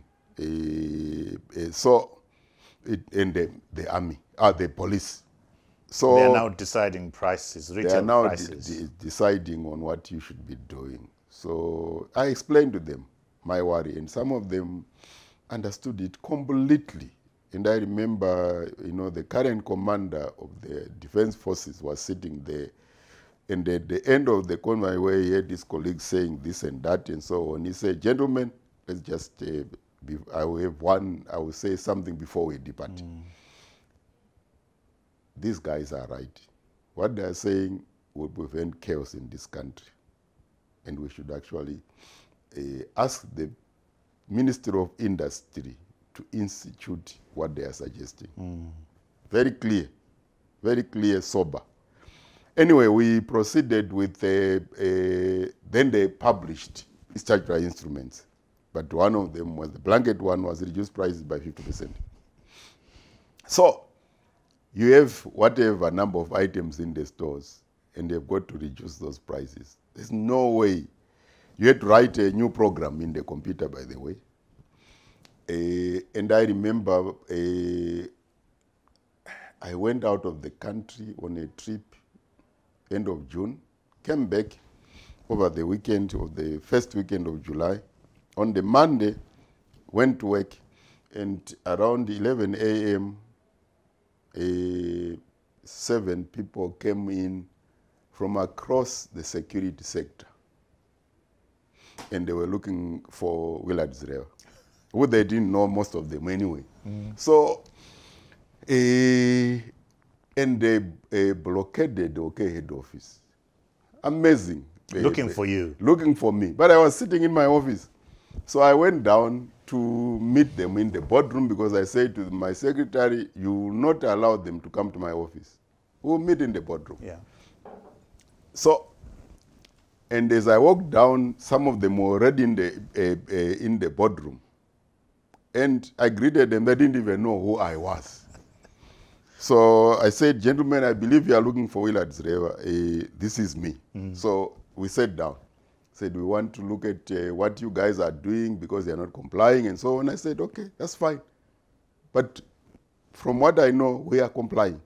Speaker 2: And the army, the police. So
Speaker 1: they are now deciding prices, retail
Speaker 2: they are now
Speaker 1: prices.
Speaker 2: deciding on what you should be doing. So I explained to them my worry, and some of them understood it completely. And I remember, the current commander of the Defense Forces was sitting there, and at the end of the convoy where he had his colleagues saying this and that and so on, he said, gentlemen, let's just, I will say something before we depart. These guys are right. What they are saying will prevent chaos in this country. And we should actually ask the Ministry of Industry to institute what they are suggesting. Very clear, sober. Anyway, we proceeded with, then they published statutory instruments. But one of them was, the blanket one was reduced prices by 50%. So, you have whatever number of items in the stores, and they've got to reduce those prices. There's no way. You had to write a new program in the computer, by the way. And I remember I went out of the country on a trip end of June, came back over the weekend of the first weekend of July. On the Monday, went to work, and around 11 a.m., 7 people came in from across the security sector, and they were looking for Willard Zrewa, who they didn't know, most of them anyway. So, and they blockaded the OK head office. Amazing.
Speaker 1: Looking for you.
Speaker 2: Looking for me. But I was sitting in my office. So I went down to meet them in the boardroom, because I said to my secretary, you will not allow them to come to my office. We'll meet in the boardroom.
Speaker 1: Yeah.
Speaker 2: So, and as I walked down, some of them were already in the boardroom. And I greeted them. They didn't even know who I was. So I said, gentlemen, I believe you are looking for Willard Zrewa. This is me. So we sat down. Said, we want to look at what you guys are doing because they are not complying and so on. I said, okay, that's fine. But from what I know, we are complying.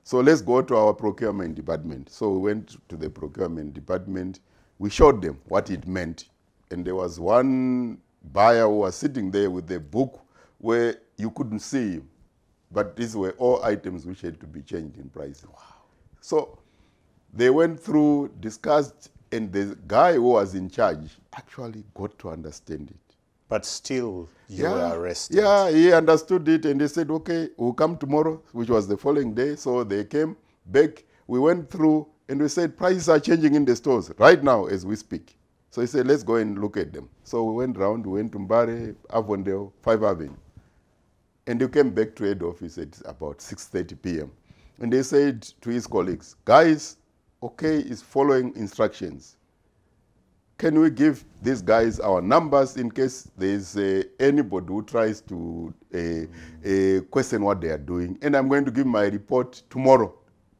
Speaker 2: So let's go to our procurement department. So we went to the procurement department. We showed them what it meant. And there was one buyer who was sitting there with a book where you couldn't see him. But these were all items which had to be changed in price. Wow. So they went through, discussed, and the guy who was in charge actually got to understand it.
Speaker 1: But still, you were arrested.
Speaker 2: Yeah, he understood it, and they said, okay, we'll come tomorrow, which was the following day. So they came back. We went through, and we said, prices are changing in the stores right now as we speak. So he said, let's go and look at them. So we went round, we went to Mbare, Avondale, 5 Avenue. And he came back to head office at about 6:30 p.m. And they said to his colleagues, guys, OK is following instructions. Can we give these guys our numbers in case there's anybody who tries to question what they are doing? And I'm going to give my report tomorrow.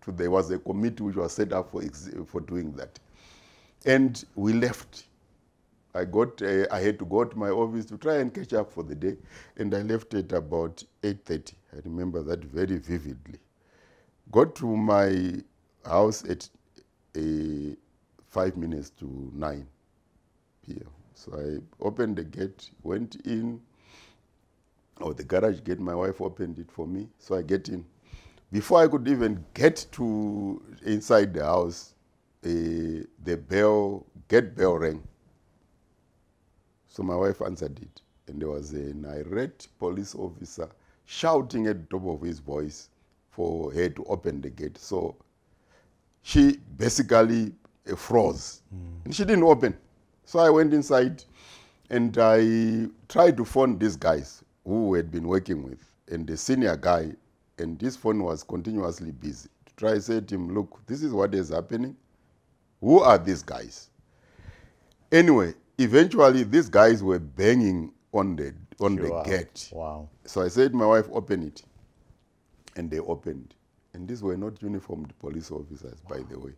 Speaker 2: There was a committee which was set up for doing that. And we left. I had to go to my office to try and catch up for the day, and I left at about 8:30. I remember that very vividly. Got to my house at 5 minutes to 9 p.m. So I opened the gate, went in, the garage gate, my wife opened it for me, so I get in. Before I could even get to inside the house, the gate bell rang. So my wife answered it, and there was an irate police officer shouting at the top of his voice for her to open the gate. So she basically froze. And she didn't open. So I went inside and I tried to phone these guys who had been working with, and the senior guy, and his phone was continuously busy. To try to say to him, look, this is what is happening. Who are these guys? Anyway, eventually these guys were banging on the gate.
Speaker 1: Wow.
Speaker 2: So I said to my wife, open it. And they opened. And these were not uniformed police officers, by the way.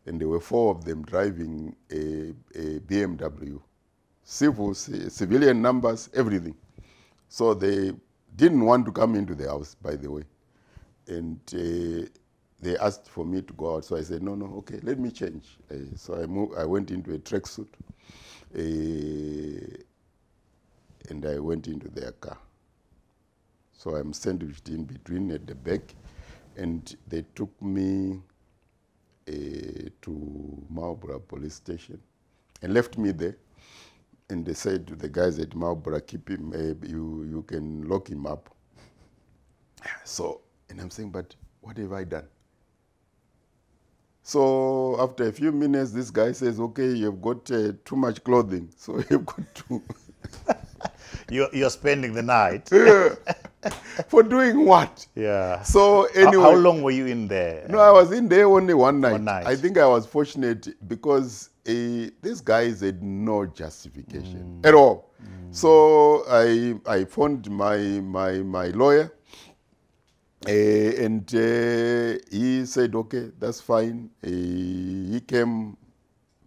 Speaker 2: And there were 4 of them driving a BMW. Civilian numbers, everything. So they didn't want to come into the house, by the way. And they asked for me to go out. So I said, no, okay, let me change. So I went into a tracksuit. And I went into their car. So I'm sandwiched in between at the back. And they took me to Marlborough police station and left me there. And they said to the guys at Marlborough, keep him, you can lock him up. So, and I'm saying, but what have I done? So after a few minutes, this guy says, okay, you've got too much clothing, so you've got to...
Speaker 1: You're spending the night.
Speaker 2: For doing what?
Speaker 1: Yeah.
Speaker 2: So anyway...
Speaker 1: How long were you in there?
Speaker 2: No, I was in there only one night.
Speaker 1: One night.
Speaker 2: I think I was fortunate because these guys had no justification at all. So I phoned my lawyer, and he said, okay, that's fine. He came,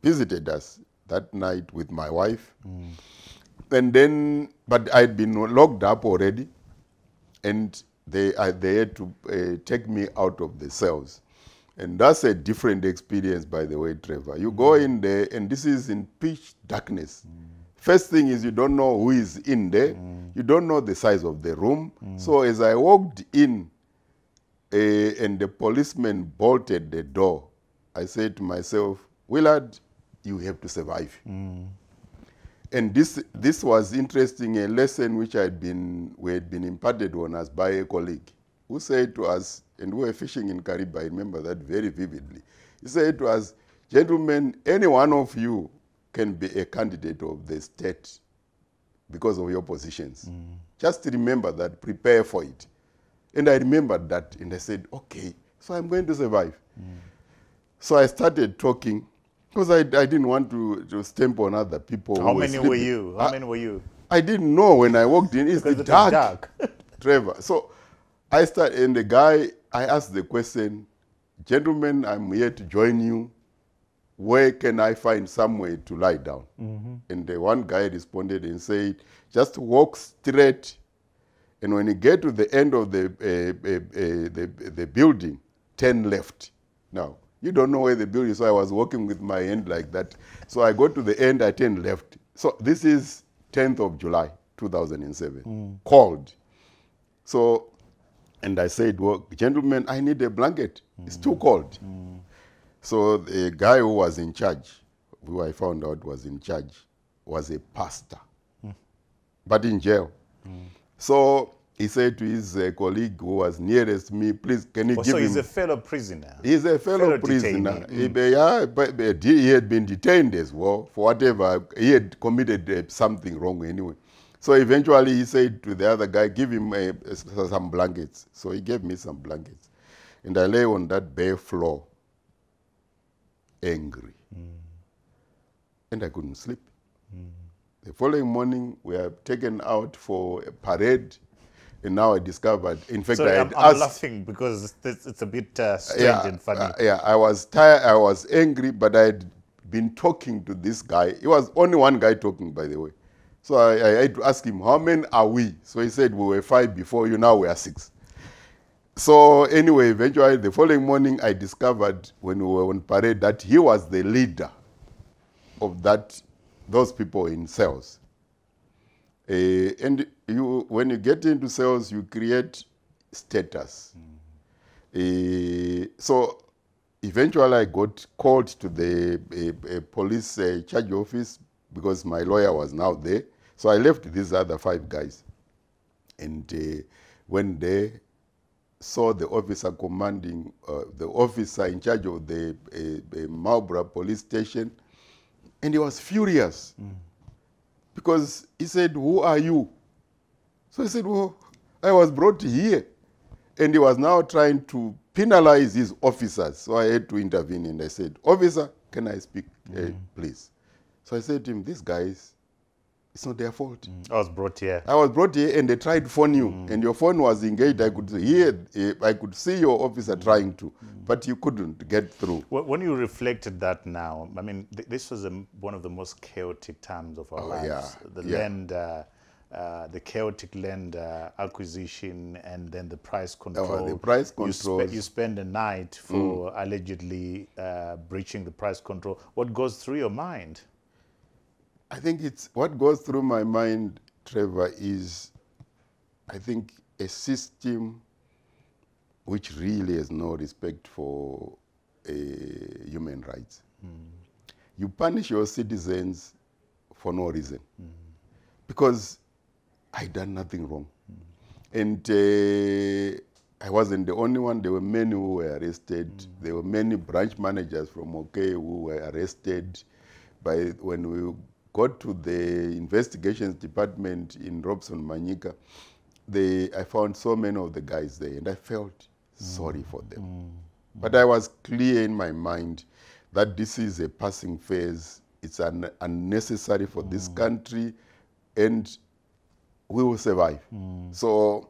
Speaker 2: visited us that night with my wife. And then, but I'd been locked up already, and they had to take me out of the cells. And that's a different experience, by the way, Trevor. You go in there, and this is in pitch darkness. First thing is you don't know who is in there. You don't know the size of the room. So as I walked in, and the policeman bolted the door, I said to myself, Willard, you have to survive. And this was interesting, a lesson which we had been imparted on us by a colleague who said to us, and we were fishing in Caribbean, I remember that very vividly. He said to us, gentlemen, any one of you can be a candidate of the state because of your positions. Just remember that, prepare for it. And I remembered that, and I said, okay, so I'm going to survive. So I started talking, because I didn't want to stamp on other people.
Speaker 1: How many were you? How many were you?
Speaker 2: I didn't know when I walked in. It's dark. Trevor. So I started, and the guy, I asked the question, gentlemen, I'm here to join you. Where can I find somewhere to lie down? And the one guy responded and said, just walk straight, and when you get to the end of the building, turn left. Now, you don't know where the building is, so I was walking with my hand like that. So I go to the end, I turn left. So this is 10th of July, 2007, cold. So, and I said, well, gentlemen, I need a blanket. It's too cold. So the guy who was in charge, who I found out was in charge, was a pastor, but in jail. So he said to his colleague who was nearest me, please, can you give him...
Speaker 1: So he's a fellow prisoner?
Speaker 2: He's a fellow prisoner. But he had been detained as well for whatever. He had committed something wrong anyway. So eventually he said to the other guy, give him some blankets. So he gave me some blankets. And I lay on that bare floor, angry. And I couldn't sleep. The following morning, we are taken out for a parade. And now I discovered, in fact,
Speaker 1: I'm laughing because it's a bit strange and funny.
Speaker 2: I was tired, I was angry, but I had been talking to this guy. He was only one guy talking, by the way. So I had to ask him, how many are we? So he said, we were 5 before you, now we are 6. So anyway, eventually, the following morning, I discovered when we were on parade that he was the leader of those people in cells. And when you get into cells, you create status. So eventually I got called to the police charge office because my lawyer was now there. So I left these other 5 guys. And when they saw the officer commanding, the officer in charge of the Marlborough police station, and he was furious because he said, "Who are you?" So he said, "Well, I was brought here." And he was now trying to penalize his officers. So I had to intervene, and I said, "Officer, can I speak, please?" So I said to him, "These guys, it's not their fault.
Speaker 1: I was brought here.
Speaker 2: I was brought here and they tried to phone you, and your phone was engaged. I could hear, I could see your officer trying to, but you couldn't get through."
Speaker 1: When you reflected that now, I mean, this was one of the most chaotic times of our lives. The chaotic land acquisition, and then the price control.
Speaker 2: The price control.
Speaker 1: You spend a night for allegedly breaching the price control. What goes through your mind?
Speaker 2: I think it's what goes through my mind, Trevor, is I think a system which really has no respect for human rights. You punish your citizens for no reason because I done nothing wrong. And I wasn't the only one. There were many who were arrested. There were many branch managers from OK who were arrested. When we got to the investigations department in Robson Manyika, I found so many of the guys there, and I felt sorry for them. But I was clear in my mind that this is a passing phase. It's unnecessary for this country, and we will survive. So,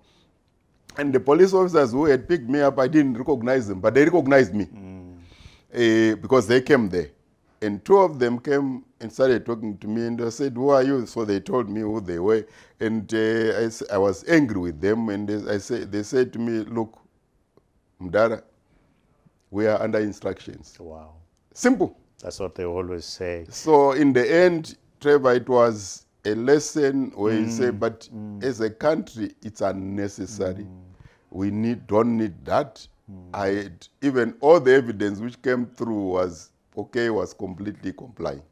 Speaker 2: and the police officers who had picked me up, I didn't recognize them, but they recognized me because they came there. And two of them came and started talking to me, and they said, "Who are you?" So they told me who they were, and I was angry with them. And they said to me, "Look, Mdara, we are under instructions."
Speaker 1: Wow.
Speaker 2: Simple.
Speaker 1: That's what they always say.
Speaker 2: So in the end, Trevor, it was a lesson where you say, but as a country, it's unnecessary. We don't need that. Even all the evidence which came through was OK, was completely complying.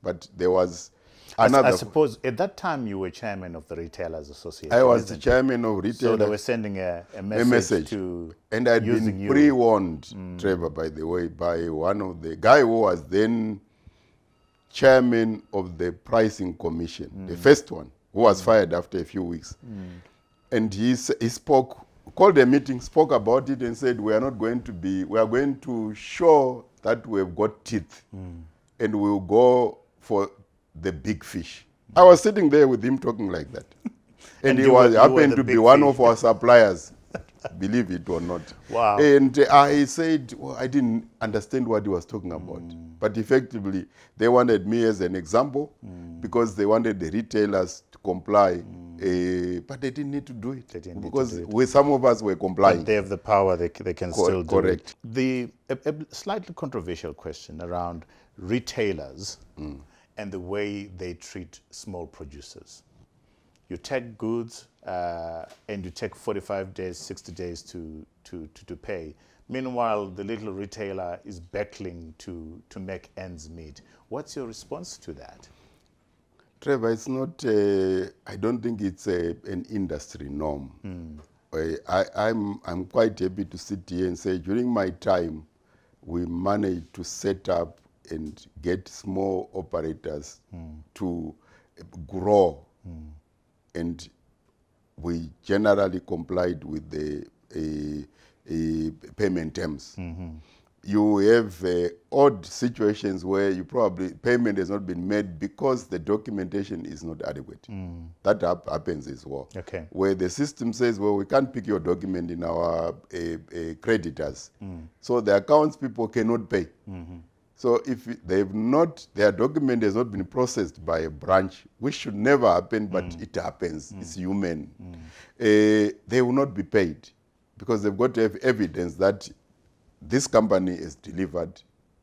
Speaker 2: But there was another.
Speaker 1: I suppose at that time you were chairman of the Retailers Association.
Speaker 2: I was the chairman of Retailers.
Speaker 1: So they were sending a message to
Speaker 2: and I'd been pre-warned, Trevor, by the way, by one of the guy who was then chairman of the Pricing Commission, the first one, who was fired after a few weeks. And he spoke, called a meeting, spoke about it, and said, we are going to show that we've got teeth, and we'll go for the big fish. I was sitting there with him talking like that. And he happened to be one of our suppliers, believe it or not.
Speaker 1: Wow.
Speaker 2: And I said, well, I didn't understand what he was talking about. But effectively, they wanted me as an example because they wanted the retailers to comply. But they didn't need to do it because some of us were complying.
Speaker 1: But they have the power, they can still do
Speaker 2: correct.
Speaker 1: it. A slightly controversial question around retailers and the way they treat small producers. You take goods and you take 45 days, 60 days to pay. Meanwhile, the little retailer is battling to make ends meet. What's your response to that?
Speaker 2: Trevor, it's not, I don't think it's an industry norm. I'm quite happy to sit here and say during my time, we managed to set up and get small operators to grow. And we generally complied with the payment terms. You have odd situations where payment has not been made because the documentation is not adequate. That happens as well.
Speaker 1: Okay. Where
Speaker 2: the system says, well, we can't pick your document in our creditors. So the accounts people cannot pay. So if their document has not been processed by a branch, which should never happen, but it happens, it's human, they will not be paid because they've got to have evidence that this company is delivered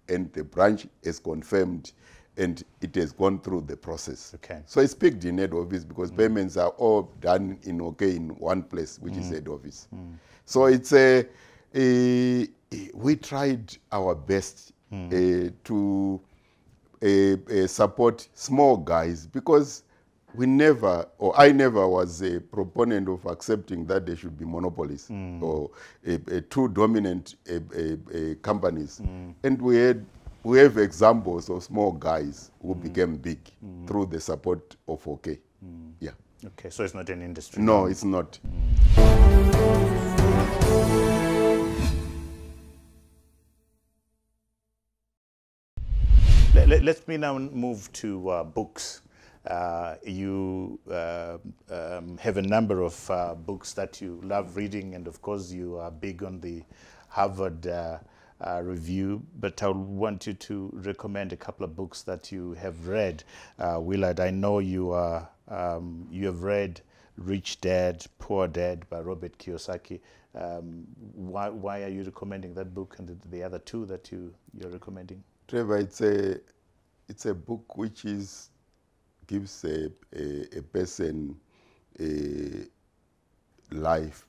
Speaker 2: and the branch is confirmed and it has gone through the process.
Speaker 1: Okay.
Speaker 2: So it's picked in head office because payments are all done in one place, which is head office. So it's we tried our best to support small guys because we never, or I never was a proponent of accepting that there should be monopolies or too dominant companies. And we have examples of small guys who became big through the support of OK. Yeah.
Speaker 1: Okay, so it's not an industry.
Speaker 2: No, it's not.
Speaker 1: Let me now move to books. You have a number of books that you love reading, and of course you are big on the Harvard Review, but I want you to recommend a couple of books that you have read. Willard, I know you have read Rich Dad, Poor Dad by Robert Kiyosaki. Why are you recommending that book and the other two that you're recommending?
Speaker 2: Trevor, it's a book which gives a person a life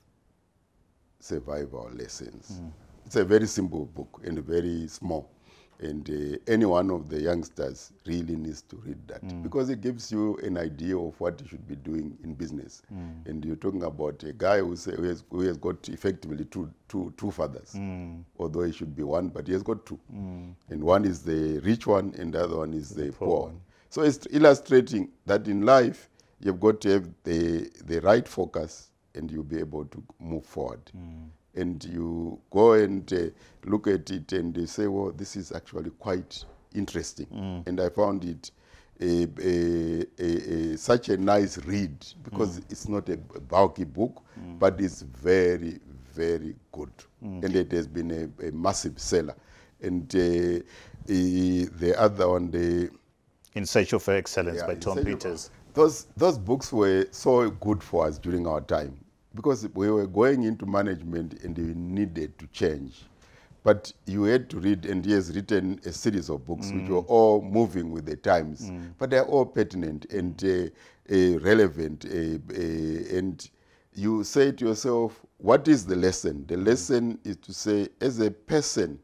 Speaker 2: survival lessons. It's a very simple book and very small. And any one of the youngsters really needs to read that because it gives you an idea of what you should be doing in business. And you're talking about a guy who has got effectively two fathers, although he should be one, but he has got two. And one is the rich one and the other one is the poor one. So it's illustrating that in life, you've got to have the right focus and you'll be able to move forward. And you go and look at it and you say, well, this is actually quite interesting. And I found it such a nice read because it's not a bulky book, but it's very, very good. And it has been a massive seller. And the other one,
Speaker 1: In Search of Excellence by Tom Peters.
Speaker 2: Those books were so good for us during our time because we were going into management and we needed to change. But you had to read, and he has written a series of books which were all moving with the times, but they're all pertinent and relevant. And you say to yourself, what is the lesson? The lesson is to say, as a person,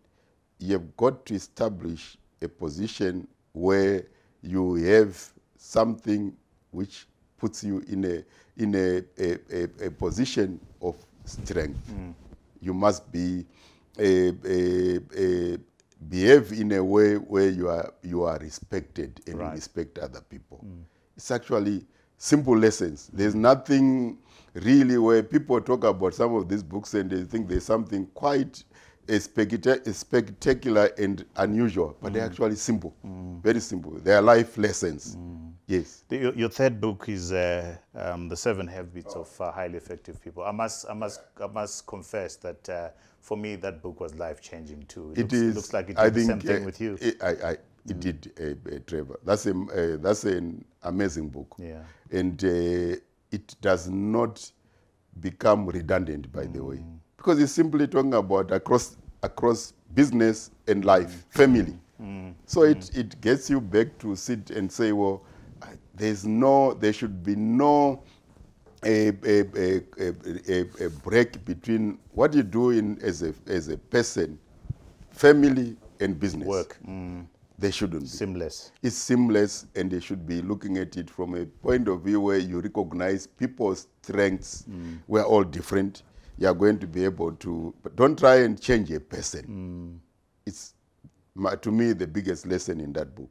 Speaker 2: you've got to establish a position where you have something which puts you in a position of strength. You must be behave in a way where you are respected and you respect other people. It's actually simple lessons. There's nothing really where people talk about some of these books and they think there's something quite spectacular and unusual, but they're actually simple, very simple. They are life lessons. Yes.
Speaker 1: Your third book is The 7 Habits of Highly Effective People. I must confess that for me that book was life-changing too. It looks like it did the same thing with you.
Speaker 2: It did, Trevor. That's an amazing book.
Speaker 1: Yeah.
Speaker 2: And it does not become redundant, by the way, because it's simply talking about across business and life, family. So it gets you back to sit and say, well, there should be no a break between what you do as a person, family, and business.
Speaker 1: Work.
Speaker 2: They shouldn't be.
Speaker 1: Seamless.
Speaker 2: It's seamless, and they should be looking at it from a point of view where you recognize people's strengths. We're all different. You are going to be able to, but don't try and change a person. It's, to me, the biggest lesson in that book.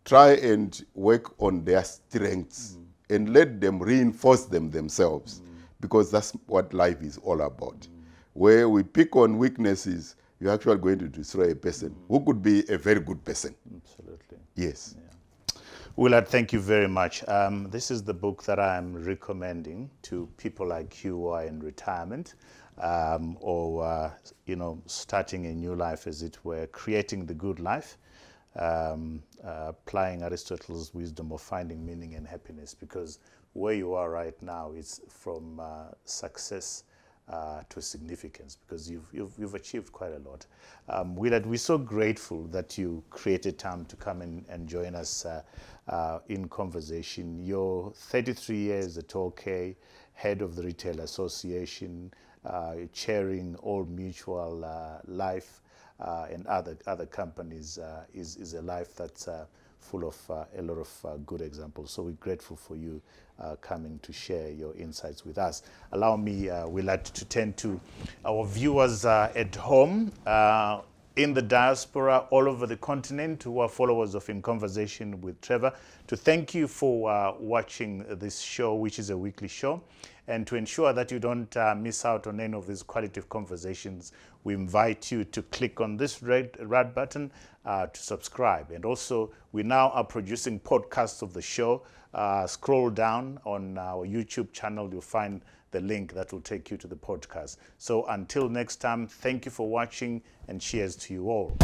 Speaker 2: Try and work on their strengths and let them reinforce them themselves, because that's what life is all about. Where we pick on weaknesses, you're actually going to destroy a person who could be a very good person.
Speaker 1: Absolutely.
Speaker 2: Yes.
Speaker 1: Yeah. Willard, thank you very much. This is the book that I'm recommending to people like you who are in retirement or starting a new life, as it were, creating the good life, applying Aristotle's wisdom of finding meaning and happiness, because where you are right now is from success to significance, because you've achieved quite a lot. Willard, we're so grateful that you created time to come and join us in conversation. You're 33 years at OK, head of the Retail Association, chairing Old Mutual Life and other companies is a life that's full of a lot of good examples. So we're grateful for you coming to share your insights with us. Allow me, we like to tend to our viewers at home, in the diaspora, all over the continent, who are followers of In Conversation with Trevor, to thank you for watching this show, which is a weekly show. And to ensure that you don't miss out on any of these qualitative conversations, we invite you to click on this red button to subscribe. And also, we now are producing podcasts of the show. Scroll down on our YouTube channel, you'll find the link that will take you to the podcast. So until next time, thank you for watching, and cheers to you all.